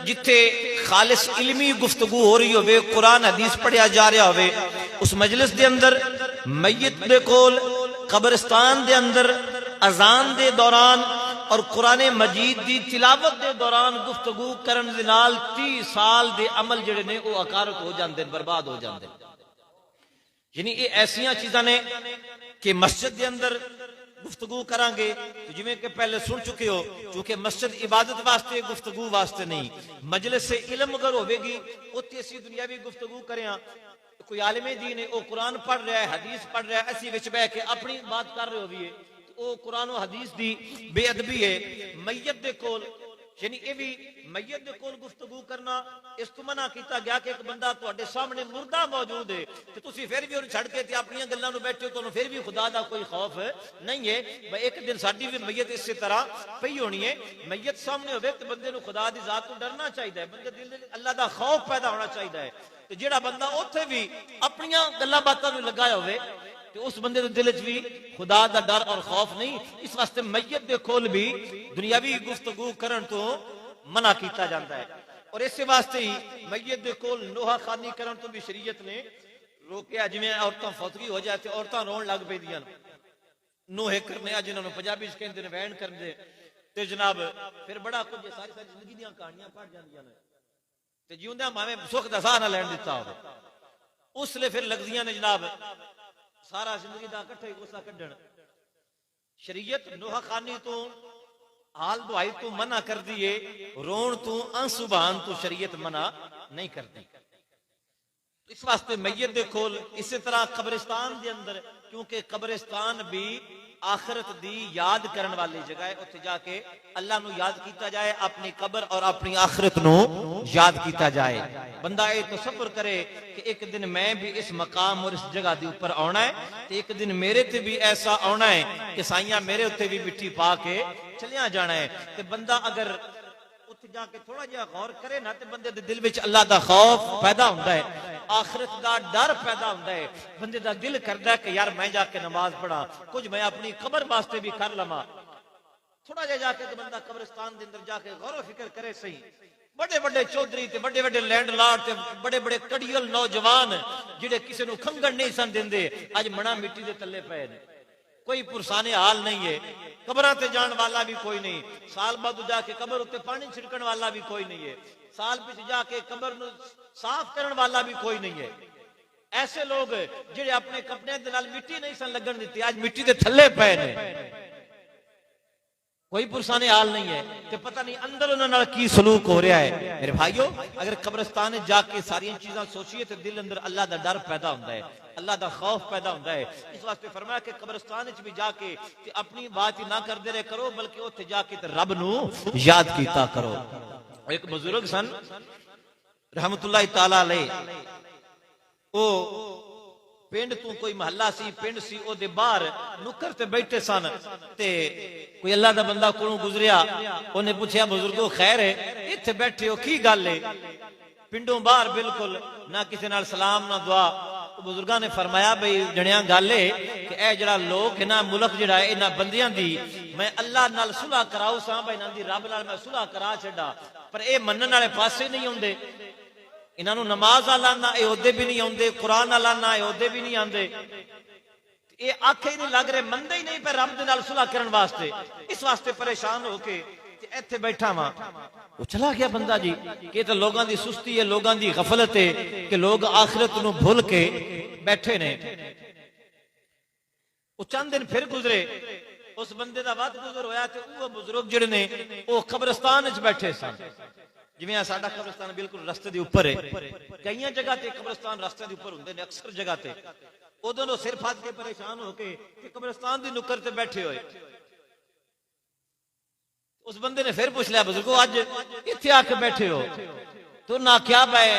جتھے خالص علمی گفتگو ہو رہی ہوئے، قرآن حدیث پڑھیا جا رہا ہوئے، اس مجلس دے اندر میت دے کول قبرستان دے اندر اذان دے دوران اور قرآن مجید دی تلاوت دے دوران گفتگو کرن دے نال 30 سال دے عمل جڑے نے وہ اکارت ہو جاندے، برباد ہو جاندے۔ یعنی یہ ایسیاں چیزاں نے کہ مسجد دے اندر گفتگو کران گے تو جویں کہ پہلے سن چکے ہو، چونکہ مسجد عبادت واسطے گفتگو واسطے نہیں، مجلس سے علم اگر ہوے گی اوتھے اسی دنیاوی گفتگو کریاں، کوئی عالم دین ہے وہ قرآن پڑھ رہا ہے، حدیث پڑھ رہا ہے، اسی وچ بیٹھ کے اپنی بات کر رہے ہوئے وہ قرآن و حدیث دی بے ادبی ہے۔ میت دے کول یعنی یہ بھی میت دے کول گفتگو کرنا اس تو منع کیتا گیا کہ ایک بندہ تواڈے سامنے مردہ موجود ہے تے تسی پھر بھی انہوں چھڑ کے تے اپنی گلاں نوں بیٹھے تو پھر بھی خدا دا کوئی خوف نہیں ہے۔ بھئی ایک دن ساڈی بھی میت اسی طرح پئی ہونی ہے، میت سامنے ہوے تے بندے نوں خدا دی ذات تو ڈرنا چاہیے، بندے دل وچ اللہ دا خوف پیدا ہونا چاہیے تے جیڑا بندہ اوتھے بھی اپنی گلاں باتاں نوں لگایا ہوے تو اس بندے دے دل وچ بھی خدا دا ڈر اور خوف نہیں۔ اس واسطے میت دے کول بھی دنیاوی گفتگو کرن تو منع کیتا جاتا ہے، اور اس واسطے ہی میت دے کول نوحہ خانی کرن تو بھی شریعت نے روکیا۔ جویں عورتاں فوتگی ہو جائے تے عورتاں رون لگ پیندیاں نوحے کرنے جنہاں نوں پنجابی وچ کہندے نے وین کرنے تے جناب پھر بڑا کچھ ساری زندگی دیاں کہانیاں پڑھ جاندیاں نے تے جیوندیاں ماویں سکھ دا ساہ نہ لین دتا ہوے، اس لیے پھر لگدیاں نے جناب سارا زندگی دا اکٹھا ہی غصہ کڈن۔ شریعت نوحہ خانی تو حال دعائی تو منع کر دیے، رون تو انسو بہان تو شریعت منع نہیں کر دی۔ اس واسطے میت دے کول اسی طرح قبرستان دے اندر، کیونکہ قبرستان بھی آخرت دی یاد کرن والی جگہ ہے، اتھے جا کے اللہ نو یاد کیتا جائے، اپنی قبر اور اپنی آخرت نو یاد کیتا جائے۔ بندہ یہ تصور کرے کہ ایک دن میں بھی اس مقام اور اس جگہ دی اوپر آنا ہے، تو ایک دن میرے تے بھی ایسا آنا ہے کہ سائیاں میرے اتنے بھی مٹی پا کے چلیاں جانا ہے۔ کہ بندہ اگر اتھے جا کے تھوڑا جہا غور کرے نا تے بندے دے دل وچ اللہ دا خوف پیدا ہوندا ہے، آخرت دا ڈر پیدا ہوندا ہے، بندے دا دل کردا ہے کہ یار میں جا کے نماز پڑھا، کچھ میں اپنی قبر واسطے بھی کر لواں۔ تھوڑا جا کے بندہ قبرستان دے اندر جا کے غور و فکر کرے صحیح، بڑے بڑے چودھری تے بڑے بڑے لینڈ لارڈ تے بڑے بڑے کڑیل نوجوان جڑے کسے نوں کھنگن نہیں سن دیندے اج منا مٹی دے تلے پئے نے، کوئی پرسانے حال نہیں ہے، قبراں تے جان والا بھی کوئی نہیں، سال بعد جا کے قبر اتے پانی چھڑکن والا بھی کوئی نہیں ہے، سال پیچھے جا کے قبر نو صاف کرن والا بھی کوئی نہیں ہے۔ ایسے لوگ جڑے اپنے کپڑے دے نال مٹی نہیں سن لگن دتی اج مٹی دے تھلے پئے نے، کوئی پرسانے حال نہیں ہے، تے پتہ نہیں اندر انہاں نال کی سلوک ہو رہا ہے۔ میرے بھائیو اگر قبرستان جا کے ساری چیزاں سوچیے تو دل اندر اللہ دا ڈر پیدا ہوتا ہے، اللہ دا خوف پیدا ہوتا ہے۔ اس واسطے فرمایا کہ قبرستان وچ بھی جا کے تے اپنی بات ہی نہ کردے رہے کرو، بلکہ اوتھے جا کے تے رب نو یاد کیتا کرو۔ ایک بزرگ سن رحمت اللہ تعالی علیہ، او پنڈ تو کوئی محلہ سی، پنڈ سی او دے باہر نکر تے بیٹھے سن، تے کوئی اللہ دا بندہ کولوں گزریا، اونے پوچھیا بزرگو خیر ہے ایتھے بیٹھے ہو کی گل ہے؟ پنڈوں باہر بالکل نہ کسی نال سلام نہ دعا۔ بزرگاں نے فرمایا بھئی جنیاں گل ہے کہ اے جڑا لوگ ہے نا ملک جڑا ہے انہاں بندیاں دی میں اللہ نال صلح کراؤ ساں، بھئی انہاں دی رب نال میں صلح کرا چھڈا، پر اے منن والے پاسے نہیں ہوندے، انہاں نوں نماز والا نہ اے عہدے بھی نہیں ہوندے، قرآن والا نہ اے عہدے بھی نہیں آندے، اے آنکھیں نہیں لگ رہے، مندے ہی نہیں پہ رب دے نال صلح کرن واسطے، اس واسطے پریشان ہو کے ایتھے بیٹھا وا۔ وہ چلا گیا بندہ جی کہ تو لوگاں دی سستی ہے، لوگاں دی غفلت ہے کہ لوگ آخرت نو بھول کے بیٹھے نے۔ وہ چند دن پھر گزرے، اس بندے دا وقت گزر ہویا تے وہ بزرگ جڑے نے وہ قبرستان وچ بیٹھے سن، جویں ساڈا قبرستان بالکل رستے دے اوپر ہے، کئی جگہ تے قبرستان رستے دے اوپر ہوندے نے، اکثر جگہ تے ادوں سر پھٹ کے پریشان ہو کے قبرستان دی نکر تے بیٹھے ہوئے۔ اس بندے نے پھر پوچھ لیا بزرگو اج اتنے آ کے بیٹھے ہو؟ تو نہ کیا بھائی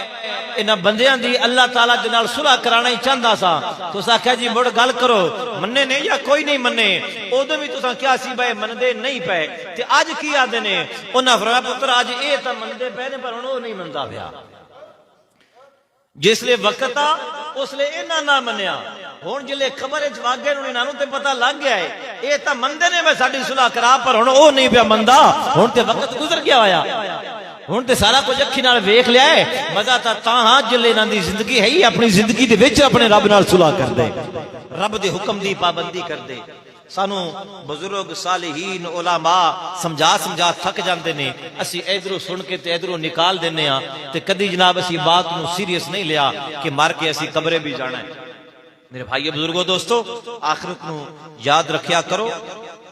انہاں بندیاں دی اللہ تعالیٰ دے نال صلح کرانا ہی چاہندا سا، تو اس آخیا جی مڑ گل کرو مننے نے یا کوئی نہیں مننے؟ ادو بھی تساں کیا سی بھائی مندے نہیں پے، تے اج کی آدھے نے؟ انہاں فرمایا پتر اج اے تاں مندے پے نے پر ہن او نہیں مندا پیا، جس لے وقت آ اس لے انہاں نہ منیا، ہن جلے خبر وچ واگے نوں انہاں نوں تے پتہ لگ گیا ہے یہ تو مندے نے میں ساری صلح کرا پر ہن او نہیں پیا مندا ہن تے وقت گزر گیا ہویا ہن تے سارا کچھ اکھی نال ویکھ لیا ہے مزہ تا ہاں جلے انہاں دی زندگی ہے ہی اپنی زندگی دے وچ اپنے رب نال صلح کر دے رب دے حکم دی پابندی کر دے سانو بزرگ صالحین علماء سمجھا تھک جاندے نے اسی ادھروں سن کے تے ادھروں نکال دینے ہاں تے کدی جناب اسی بات نو سیریس نہیں لیا کہ مار کے اسی قبرے بھی جانا ہے میرے بھائی بزرگوں دوستو آخرت نو یاد رکھیا کرو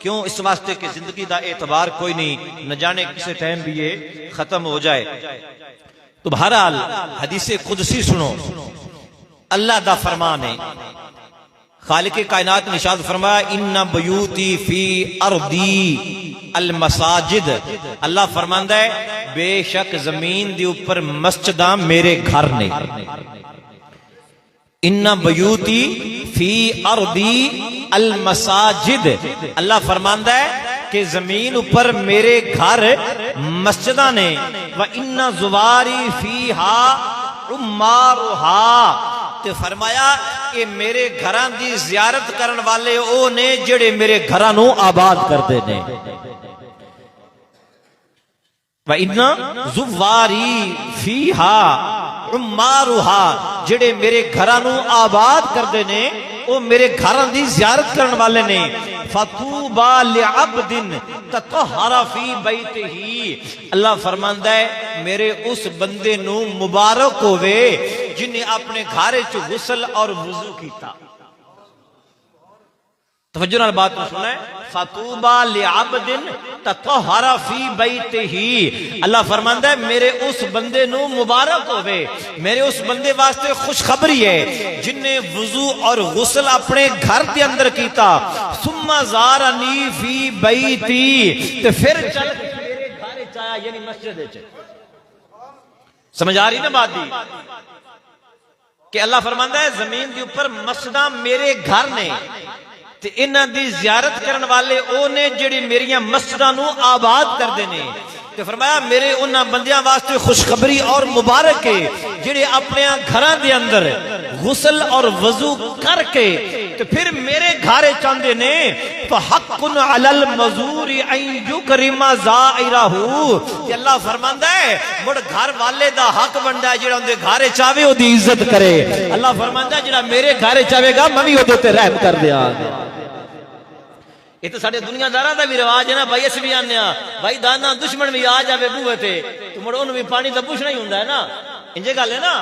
کیوں اس واسطے کہ زندگی دا اعتبار کوئی نہیں نہ جانے کسے ٹائم بھی یہ ختم ہو جائے تو بہرحال حدیث قدسی سنو اللہ دا فرمان ہے خالق کائنات نے ارشاد فرمایا ان بیوتی فی ارضی المساجد اللہ فرماندا ہے بے شک زمین دے اوپر مسجداں میرے گھر نے ان بیوتی فی ارضی المساجد اللہ فرماندا ہے کہ زمین اوپر میرے گھر مسجداں نے وَإِنَّ زُوَارِي فِيهَا عُمَّارُهَا تے فرمایا کہ میرے گھراں دی زیارت کرن والے او نے جڑے میرے گھراں نو آباد کردے نے وَإِنَّ زُوَارِي فِيهَا عُمَّارُهَا جڑے میرے گھراں نو آباد کردے نے او میرے گھراں دی زیارت کرن والے نے فَطُوبَى لِعَبْدٍ تَطَہَّرَ فِي بَيْتِهِ اللہ فرماندا ہے میرے اس بندے نو مبارک ہوئے جنہیں اپنے گھر وچ غسل اور وضو کیتا توجہ نال بات سننا ہے فَطُوبَى لِعَبْدٍ تَطَہَّرَ فِي بَيْتِهِ اللہ فرماندا ہے میرے اس بندے نو مبارک ہوئے میرے اس بندے واسطے خوشخبری ہے جن نے وضو اور غسل اپنے گھر دے اندر کیتا ثم زارنی فی بیتی تے پھر چل کے میرے گھر وچ آیا یعنی مسجد وچ سمجھ آ رہی نا بات دی کہ اللہ فرماندا ہے زمین دے اوپر مسجداں میرے گھر نے تے انہاں دی زیارت کرن والے او نے جڑی میریاں مسجداں نو آباد کردے نے تے فرمایا میرے انہاں بندیاں واسطے خوشخبری اور مبارک ہے جڑے اپنے گھراں دے اندر غسل اور وضو کر کے تے پھر میرے گھر چاندے نے فحق علی المزور ان یکرم زائرہ تے اللہ فرماندا ہے مڑ گھر والے دا حق بندا ہے جڑا اون دے گھر چاوے او دی عزت کرے اللہ فرماندا ہے جڑا میرے گھر چاوے گا میں وی اودے تے رحم کر دیاں یہ تو ساڑھے دنیا دارہ دا بھی رواج ہے نا بھائی اس بھی آنے بھائی دانا دشمن بھی آ جاوے بوئے تھے تو مڑ انہوں بھی پانی دا پوچھنا ہی ہوندہ ہے نا انجے گا لے نا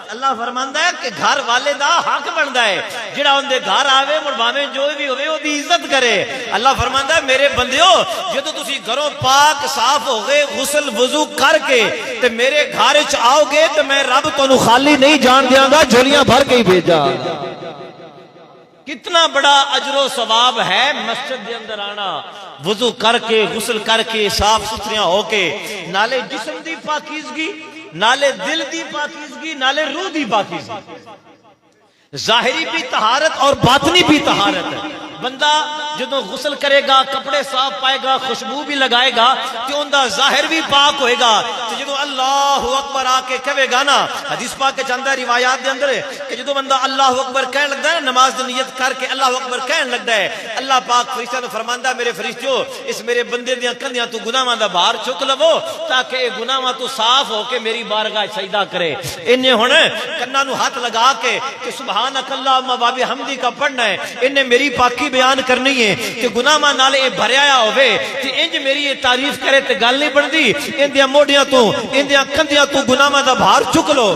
اللہ فرماندہ ہے کہ گھر والے دا حق بندہ ہے جڑا ان دے گھر آوے مڑ بھامیں جو بھی ہوئے وہ دی عزت کرے اللہ فرماندہ ہے میرے بندیو جو تو تسی گھروں پاک صاف ہو گئے غسل وضو کر کے تے میرے گھر چ آؤ گے تو میں رب تو خالی نہیں جان دیاں گا جھولیاں بھر کے ہی بھیجا کتنا بڑا اجر و ثواب ہے مسجد دے اندر آنا وضو کر کے غسل کر کے صاف ستھریاں ہو کے نالے جسم دی پاکیزگی نالے دل دی پاکیزگی نالے روح دی پاکیزگی ظاہری بھی طہارت اور باطنی بھی طہارت ہے بندہ جدو غسل کرے گا کپڑے صاف پائے گا خوشبو بھی لگائے گا کہ ان دا ظاہر بھی پاک ہوئے گا تو جدو اللہ اکبر آکے کہے گا نا حدیث پاک کے چاندہ روایات دے اندر ہے کہ جدو بندہ اللہ اکبر کہنے لگتا ہے نماز دی نیت کر کے اللہ اکبر کہنے لگتا ہے اللہ پاک فرشتہ نے فرماندہ میرے فرشتیوں اس میرے بندے دیاں کندیاں تو گناہاں دا بھار چک لو تاکہ گناہاں تو صاف ہو کے میری بارگاہ سجدہ کرے انہیں ہونے کناں نو ہاتھ لگا کے کہ سبحانک اللہم و بحمدی کا پڑھنا ہے انہیں میری پاکی بیان کرنی ہے کہ گناہ ماں نالے اے بھریا ہوئے کہ انج میری یہ تعریف کرے تے گل نہیں بن دی ان دیاں موڑیاں تو ان دیاں کندیاں تو گناہ ماں دا بھار چک لو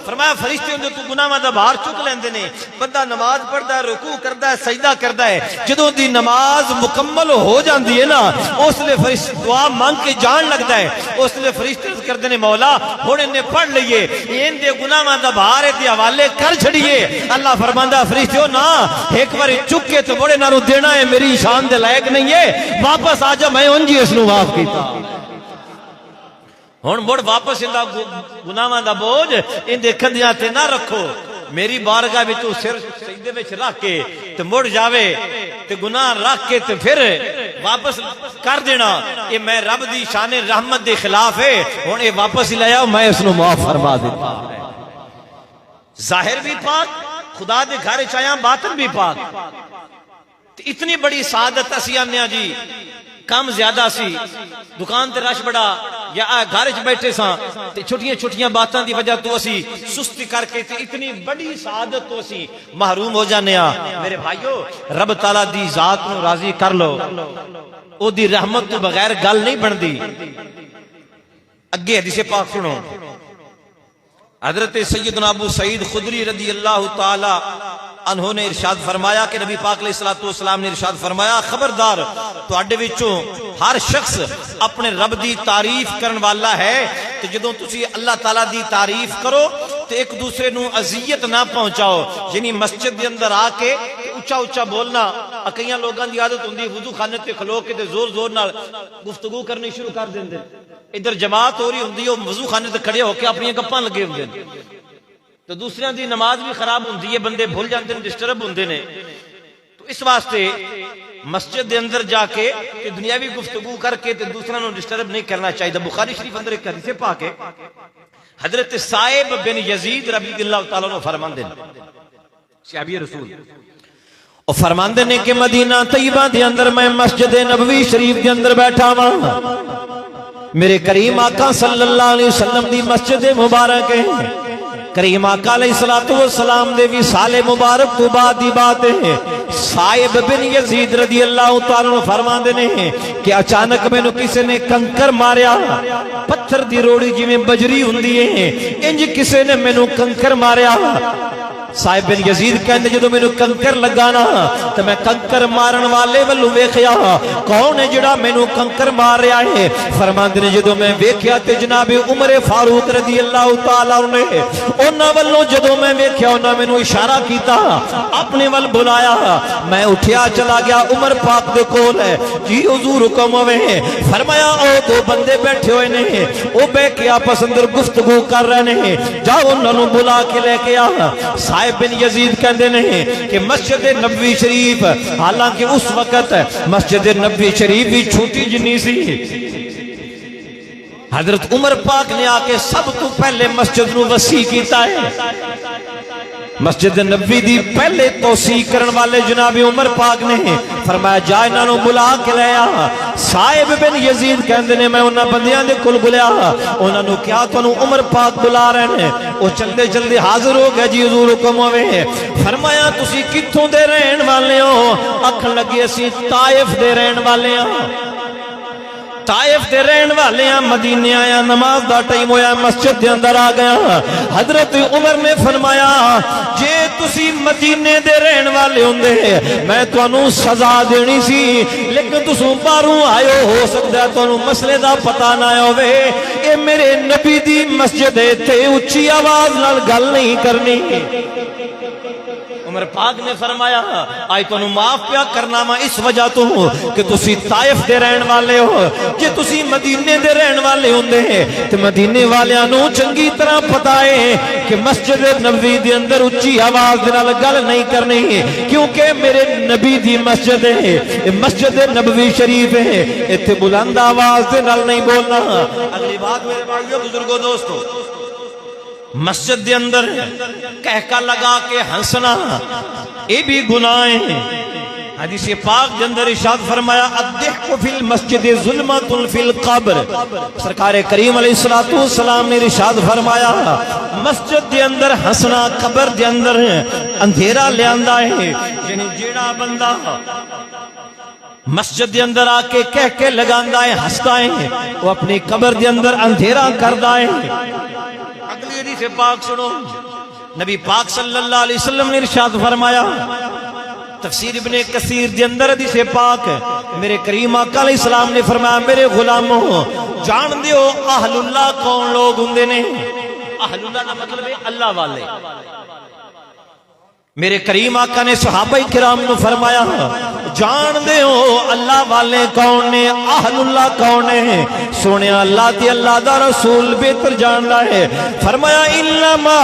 فرمایا فرشتے اندے تو گناہ ماں دا بھار چک لیندے نے بندہ نماز پڑھدا ہے رکوع کردا ہے سجدہ کردا ہے جدوں دی نماز مکمل ہو جاندی ہے نا اس لئے فرشتے دعا مانگ کے جان لگدا ہے اس لئے فرشتے کردے نے مولا ہن انہیں پڑھ لئیے ان دے گناہ ماں دا بھار دے حوالے کر چھڑیے اللہ فرماندا فرشتیوں نا ایک بار چک کے تو بڑے نارو دینا ہے میری شان دے لائق نہیں ہے واپس آ جا میں انجی اس نو معاف کیتا ہن مڑ واپس اندا گناہاں دا بوجھ ان دے کندیاں تے نہ رکھو میری بارگاہ وچ تو سر سجدے وچ رکھ کے تے مڑ جاوے تے گناہ رکھ کے تے پھر واپس کر دینا یہ میں رب دی شان رحمت دے خلاف ہے ہن اے واپس ہی لایا میں اس نو معاف فرما دیتا ظاہر بھی پاک خدا دے گھر چ آیا باطن بھی پاک اتنی بڑی سعادت اسی آنے جی کم زیادہ سی دکان تے رش بڑا یا گھر چ بیٹھے ساں تے چھوٹیاں چھوٹیاں باتاں دی وجہ تو اسی سستی کر کے تے اتنی بڑی سعادت تو اسی محروم ہو جانے ہاں۔ میرے بھائیو رب تعالیٰ دی ذات نو راضی کر لو، او دی رحمت تو بغیر گل نہیں بندی۔ اگے حدیث پاک سنو، حضرت سیدنا ابو سعید خدری رضی اللہ تعالی عنہ نے ارشاد فرمایا کہ نبی پاک علیہ الصلوۃ والسلام نے ارشاد فرمایا خبردار تواڈے وچوں ہر شخص اپنے رب دی تعریف کرن والا ہے تے جدوں تسی اللہ تعالیٰ دی تعریف کرو تے ایک دوسرے نو اذیت نہ پہنچاؤ، یعنی مسجد دے اندر آ کے اچھا اچھا بولنا۔ کئیاں لوگاں دی عادت ہوندی وضو خانے تے کھلو کے تے زور زور نال گفتگو کرنی شروع کر دیندے، ادھر جماعت ہو رہی ہوندی او وضو خانے تے کھڑے ہو کے اپنی گپاں لگے ہوندے تو دوسریاں دی نماز بھی خراب ہوندی ہے، بندے بھول جاندے نے، ڈسٹرب ہوندے نے۔ تو اس واسطے مسجد دے اندر جا کے تے دنیاوی گفتگو کر کے تے دوسروں نو ڈسٹرب نہیں کرنا چاہیے۔ بخاری شریف اندر ایک حدیث پاک ہے، حضرت صائب بن یزید رضی اللہ تعالیٰ عنہ فرماندے ہیں، صحابی رسول اور فرماندے نے کہ مدینہ طیبہ دے اندر میں مسجد نبوی شریف دے اندر بیٹھا ہاں، میرے کریم آقا صلی اللہ علیہ وسلم دی مسجد مبارک ہے، کریم آقا علیہ السلام دے وصال مبارک تو بعد دی بات ہے، صائب بن یزید رضی اللہ تعالیٰ عنہ فرماندے نے کہ اچانک میں نو کسے نے کنکر ماریا، پتھر دی روڑی جی میں بجری ہوندی ہے، انج کسے نے میں نو کنکر ماریا۔ صاحب بن یزید کہندے جدوں مینوں کنکر لگانا تے میں کنکر مارن والے ولوں ویکھیا کون ہے جڑا مینوں کنکر مار رہا ہے؟ فرماندے نے جدوں میں ویکھیا تے جناب عمر فاروق رضی اللہ تعالی عنہ نے انہاں ولوں جدوں میں ویکھیا انہاں مینوں اشارہ کیتا اپنے ول بلایا، میں اٹھیا چلا گیا عمر پاک دے کول ہے، جی حضور حکم ہوے، فرمایا او دو بندے بیٹھے ہوئے نے او بے کے آپس اندر گفتگو کر رہے ہیں، جاؤ انہاں نوں بلا کے لے کے آ۔ صاحب بن یزید کہندے نے کہ مسجد نبوی شریف حالانکہ اس وقت مسجد نبوی شریف بھی چھوٹی جنی سی، حضرت عمر پاک نے آ کے سب تو پہلے مسجد نو وسیع کیتا ہے، مسجد نبوی دی پہلے توسیع کرن والے جناب عمر پاک نے فرمایا جا انہاں نو بلا کے لے آ۔ صاحب بن یزید کہندے نے میں انہاں بندیاں دے کول بلیا، انہاں نو کیا تانوں عمر پاک بلا رہے ہیں؟ او چلدے چلدے حاضر ہو گئے، جی حضور حکم ہوے، فرمایا تسی کتھوں دے رہن والے ہو؟ آکھن لگے اسی طائف دے رہن والے ہاں، طائف دے رہن والے ہیں، مدینے آیا، نماز دا ٹائم ہویا، مسجد دے اندر آ گیا۔ حضرت عمر نے فرمایا جے تسی مدینے دے رہن والے ہوندے میں تانوں سزا دینی سی، لیکن تسوں باہروں آئے ہو سکدا ہے تانوں مسئلے دا پتہ نہ ہوے، اے میرے نبی دی مسجد ہے تے اونچی آواز نال گل نہیں کرنی۔ عمر پاک نے فرمایا آئی تو معاف پیا کرنا میں اس وجہ تو کہ تسی طائف دے رہن والے ہو، جے تسی مدینے دے رہن والے ہوندے تے مدینے والیاں نو چنگی طرح پتہ ہے کہ مسجد نبوی دے اندر اونچی آواز دے نال گل نہیں کرنی، کیونکہ میرے نبی دی مسجد ہے، مسجد نبوی شریف ہے، ایتھے بلند آواز دے نال نہیں بولنا۔ اگلی بات میرے بھائیو بزرگوں دوستو، مسجد دے اندر کہکا لگا کے ہنسنا یہ بھی گناہ ہے۔ حدیث پاک دے اندر ارشاد فرمایا الضحک فی المسجد ظلمۃ فی القبر، سرکار کریم علیہ الصلوۃ والسلام نے ارشاد فرمایا مسجد دے اندر ہنسنا قبر دے اندر اندھیرا لے آندا ہے، یعنی جیڑا بندہ مسجد دے اندر آ کے کہہ کے لگاندا ہے ہنستا ہے وہ اپنی قبر دے اندر اندھیرا کردا ہے۔ اگلی حدیث پاک سنو، نبی پاک صلی اللہ علیہ وسلم نے ارشاد فرمایا تفسیر ابن کثیر دے اندر حدیث پاک میرے کریم آقا علیہ السلام نے فرمایا میرے غلاموں جان دیو اہل اللہ کون لوگ ہوندے نے؟ اہل اللہ کا مطلب ہے اللہ والے۔ میرے کریم آقا نے صحابہ کرام نے فرمایا جان دے ہو اللہ والے کون نے، اہل اللہ کون ہے؟ سونے اللہ تے اللہ دا رسول بہتر جان رہا ہے۔ فرمایا انما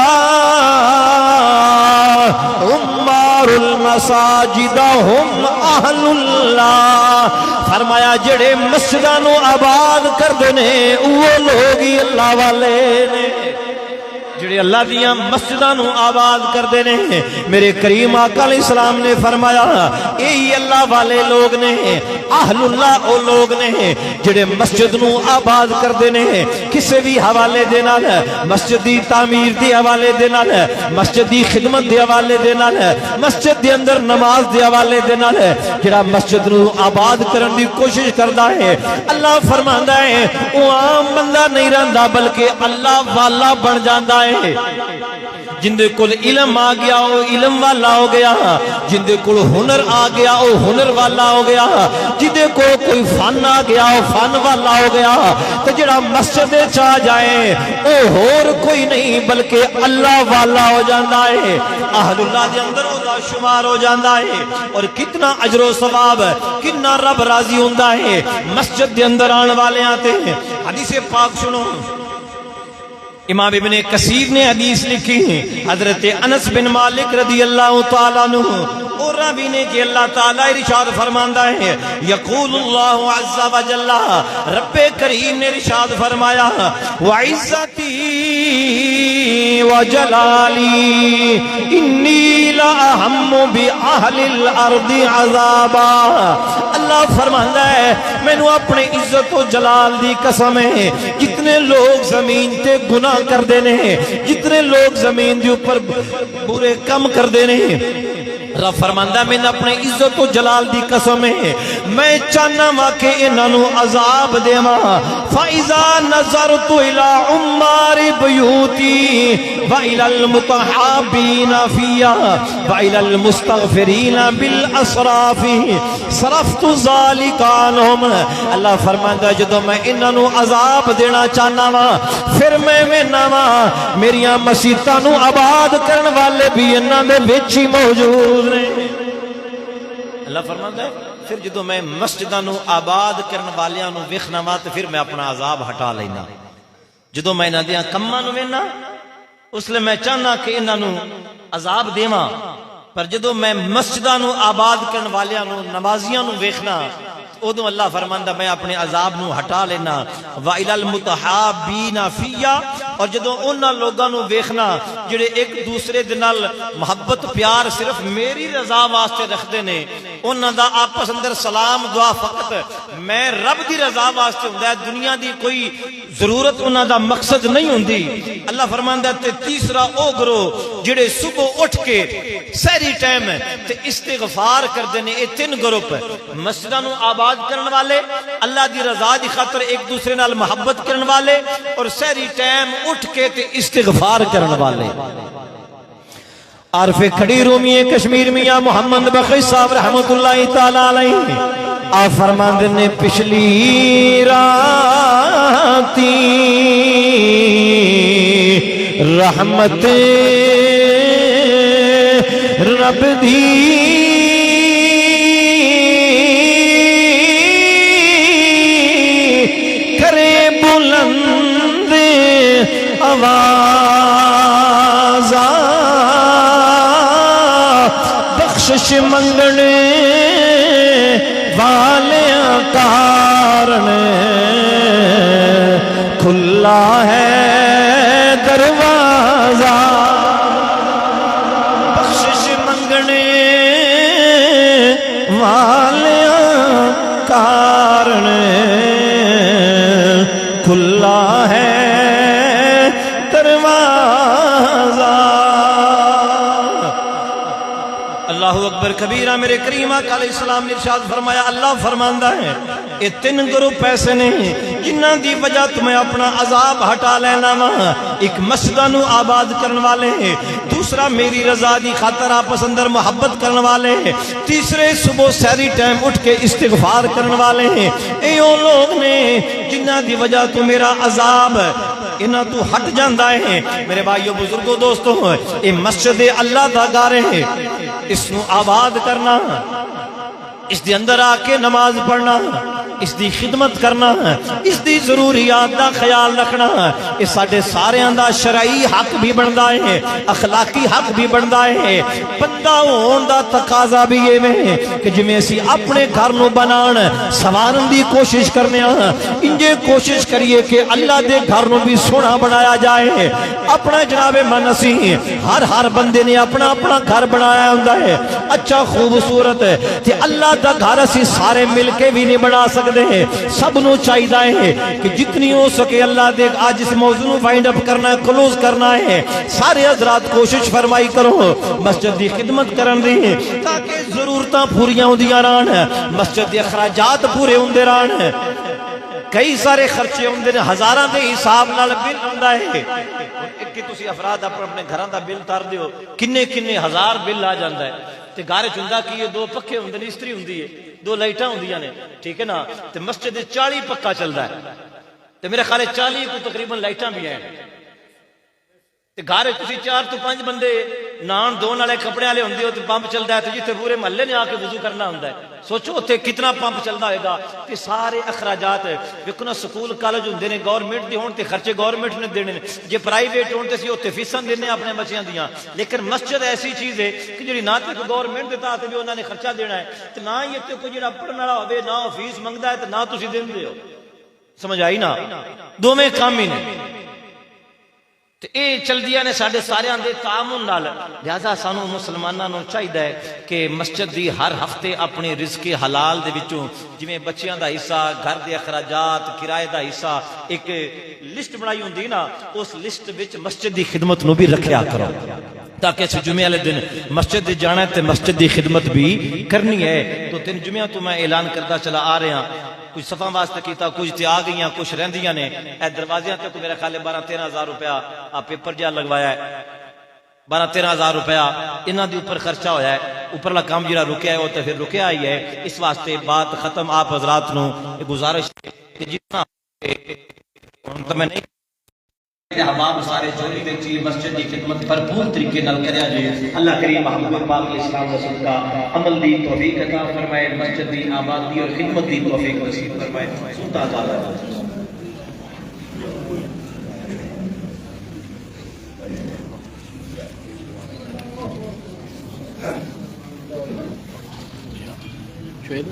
عمار المساجد ہم اہل اللہ، فرمایا جڑے مسجداں نو آباد کر دے نے وہ لوگ ہی اللہ والے نے۔ جڑے اللہ دیاں مسجداں نو آباد کردے نے میرے کریم آقا علیہ السلام نے فرمایا یہی اللہ والے لوگ نے اہل اللہ او لوگ نے جڑے مسجد نو آباد کردے نے کسے بھی حوالے دے نال مسجد دی تعمیر دی حوالے دے نال مسجد دی خدمت دے حوالے دے نال مسجد دے اندر نماز دے حوالے دے نال جڑا مسجد نو آباد کرن دی کوشش کردا ہے اللہ فرماندا ہے او عام بندہ نہیں رہندا بلکہ اللہ والا بن جاندا ہے جن دے کول علم آ گیا وہ علم والا ہو گیا جن دے کول ہنر آ گیا وہ ہنر والا ہو گیا جن دے کول کوئی فن آ گیا وہ فن والا ہو گیا تو جڑا مسجد چا جائے وہ ہور کوئی نہیں بلکہ اللہ والا ہو جاندا ہے اہل اللہ دے اندر او دا شمار ہو جاندا ہے اور کتنا اجر و ثواب کتنا رب راضی ہوندا ہے مسجد دے اندر آن والیاں تے حدیث پاک سنو امام ابن کثیر نے حدیث لکھی حضرت انس بن مالک رضی اللہ تعالیٰ عنہ اور راوی نے کہ اللہ تعالیٰ ارشاد فرماندا ہے یقول اللہ عز و جل رب کریم نے ارشاد فرمایا وعزتی وجلالی انی لاہم باہل الارض عذابا اللہ فرماندا ہے مینوں اپنے عزت و جلال دی قسم ہے جتنے لوگ زمین تے گناہ کردے نے جتنے لوگ زمین دے اوپر برے کم کردے نے رب فرماندا میں اپنے عزت و جلال دی قسم ہے میں چاہنا وا کہ انہاں نو عذاب دیواں فاذا نظرت الى عمار بیوتی والى المتحابین فیہا والى المستغفرین بالاسراف صرفت ذلک عنہم اللہ فرماندا جدوں میں انہاں نو عذاب دینا چاہنا وا پھر میں وینا وا میریاں مسجداں نو آباد کرن والے بھی انہاں دے وچ ہی موجود اللہ فرماتا ہے پھر جدو میں مسجداں نو آباد کرن والیاں نو ویکھنا وا تے پھر میں اپنا عذاب ہٹا لینا جدو میں انہاں دیاں کماں نو وینا اس لئے میں چاہنا کہ انہاں نو عذاب دیواں پر جدو میں مسجداں نو آباد کرن والیاں نو نمازیاں نو ویکھنا ادو اللہ فرماندا میں اپنے عذاب نو ہٹا لینا وَإِلَى الْمُتَحَابِينَ فِيَّا اور جدو انہاں لوگاں نو ویکھنا جڑے ایک دوسرے دے نال محبت پیار صرف میری رضا واسطے رکھدے نے انہاں دا آپس اندر سلام دعا فقط میں رب دی رضا واسطے ہوندا ہے دنیا دی کوئی ضرورت انہاں دا مقصد نہیں ہوندی اللہ فرماندا تے تیسرا او گروہ جڑے صبح اٹھ کے سحری ٹائم تے استغفار کردے نے اے تین گروپ مسجداں نو آباد کرن والے اللہ دی رضا دی خاطر ایک دوسرے نال محبت کرن والے اور سحری ٹائم اٹھ کے تے استغفار کرن والے عارف کھڑی رومی کشمیر میاں محمد بخش صاحب رحمت اللہ تعالی علیہ آپ فرماندے نے پچھلی راتی رحمت رب دی کرے بلند آواز بخشش منگنے والیاں کارن کھلا ہے دروازہ بخشش منگنے والیاں کارن کھلا ہے دروازہ اللہ اکبر کبیرہ میرے کریم آقا علیہ السلام نے ارشاد فرمایا اللہ فرماندا ہے یہ تین گروپ ایسے نہیں جنہ دی وجہ تمہیں اپنا عذاب ہٹا لینا وا ایک مسجداں نو آباد کرن والے دوسرا میری رضا دی خاطر آپس اندر محبت کرن والے تیسرے صبح سحری ٹائم اٹھ کے استغفار کرن والے اے او لوگ نے جنہ دی وجہ تو میرا عذاب انہاں تو ہٹ جاندا ہے میرے بھائیو بزرگوں دوستوں اے مسجد اللہ دا گھر ہے اس نو آباد کرنا اس دے اندر آ کے نماز پڑھنا اس دی خدمت کرنا، اس دی ضروریات دا خیال رکھنا، یہ ساڈے ساریاں دا شرعی حق بھی بندا ہے، اخلاقی حق بھی بندا ہے۔ بندہ ہون دا تقاضا بھی یہ میں کہ جویں اسی اپنے گھر نو بنان سوارن دی کوشش کرنے ہاں، انجے کوشش کریے کہ اللہ دے گھر نو بھی سونا بنایا جائے۔ اپنا جناب من اسی ہر بندے نے اپنا اپنا گھر بنایا ہوندا ہے، اچھا خوبصورت ہے، تے اللہ دا گھر اسی سارے مل کے بھی نہیں بنا سکتے۔ سب نو چاہیے ہے کہ جتنی ہو سکے اللہ دے آج اس موضوع فائنڈ اپ کرنا ہے، کلوز کرنا ہے۔ سارے حضرات کوشش فرمائی کرو مسجد دی خدمت کرن دی تاکہ ضرورتاں پوریاں ہوندیاں رہن، مسجد دے اخراجات پورے ہوندے رہن۔ کئی سارے خرچے ہوندے نے، ہزاراں دے حساب نال بل ہوندا ہے۔ کہ تسی افراد اپنے گھراں دا بل تار دیو، کنے ہزار بل آ جاندا ہے۔ تے گھر چ ہوندا کہ 2 پکھے ہوندے نے، استری ہوندی ہے، 2 لائٹاں ہوندیاں نے، ٹھیک ہے نا۔ تے مسجد 40 پکا چلدا ہے، تے میرے خیال 40 کو تقریباً لائٹاں بھی ہیں۔ تے گھر تسی 4 تو 5 بندے نان دھون والے کپڑے والے ہوندے ہو تے پمپ چلدا ہے، تے جتھے پورے محلے نے آ کے وضو کرنا ہوندا ہے، سوچو اتنے کتنا پمپ چلتا ہوئے گا۔ تے سارے اخراجات ویکھو نا، سکول کالج ہوندے نے گورنمنٹ دے ہون تے خرچے گورنمنٹ نے دینے، جے پرائیویٹ ہون تے اسی اوتے فیساں دینے اپنے بچیاں دیاں۔ لیکن مسجد ایسی چیز ہے کہ جڑی نہ تے گورنمنٹ دے تحت بھی انہاں نے خرچہ دینا ہے، تے نہ ہی تے کوئی جڑا پڑھن والا ہوے نہ فیس منگدا ہے تے نہ تسی دیندے ہو۔ سمجھ آئی نا؟ دوویں کام ہی نے۔ تے اے چلدیاں نے ساڈے ساریاں دے تعاون نال۔ لہذا سانو مسلماناں نوں چاہیے کہ مسجد دی ہر ہفتے اپنے رزق حلال دے وچوں جویں بچیاں دا حصہ، گھر دے اخراجات، کرائے دا حصہ ایک لسٹ بنائی ہوندی نا، اس لسٹ وچ مسجد دی خدمت نو بھی رکھیا کرو، تاکہ اس جمعے والے دن مسجد دے جانا ہے تے مسجد دی خدمت بھی کرنی ہے۔ تو 3 جمعہ تو میں اعلان کرتا چلا آ رہا، کچھ صفاں واسطے کیتا، کچھ تے آ گئیاں، کچھ رہندیاں نے۔ اے دروازیاں تے میرے خیال 12-13 ہزار روپیہ پیپر جہاں لگوایا ہے، 12-13 ہزار روپیہ انہاں دے اوپر خرچہ ہویا ہے۔ اوپرلا کام جڑا رکیا ہے وہ تے پھر رکیا ہی ہے۔ اس واسطے بات ختم۔ آپ حضرات نو گزارش کہ جتنا تو میں نہیں احباب سارے جوڑی وچ مسجد کی خدمت بھرپور طریقے نال کریا جائے۔ اللہ کریم محبوب پاک علیہ السلام و صدقہ عمل دی توفیق عطا فرمائے، مسجد دی آبادی اور خدمت دی توفیق نصیب فرمائے۔ سنتا جاتا شعیب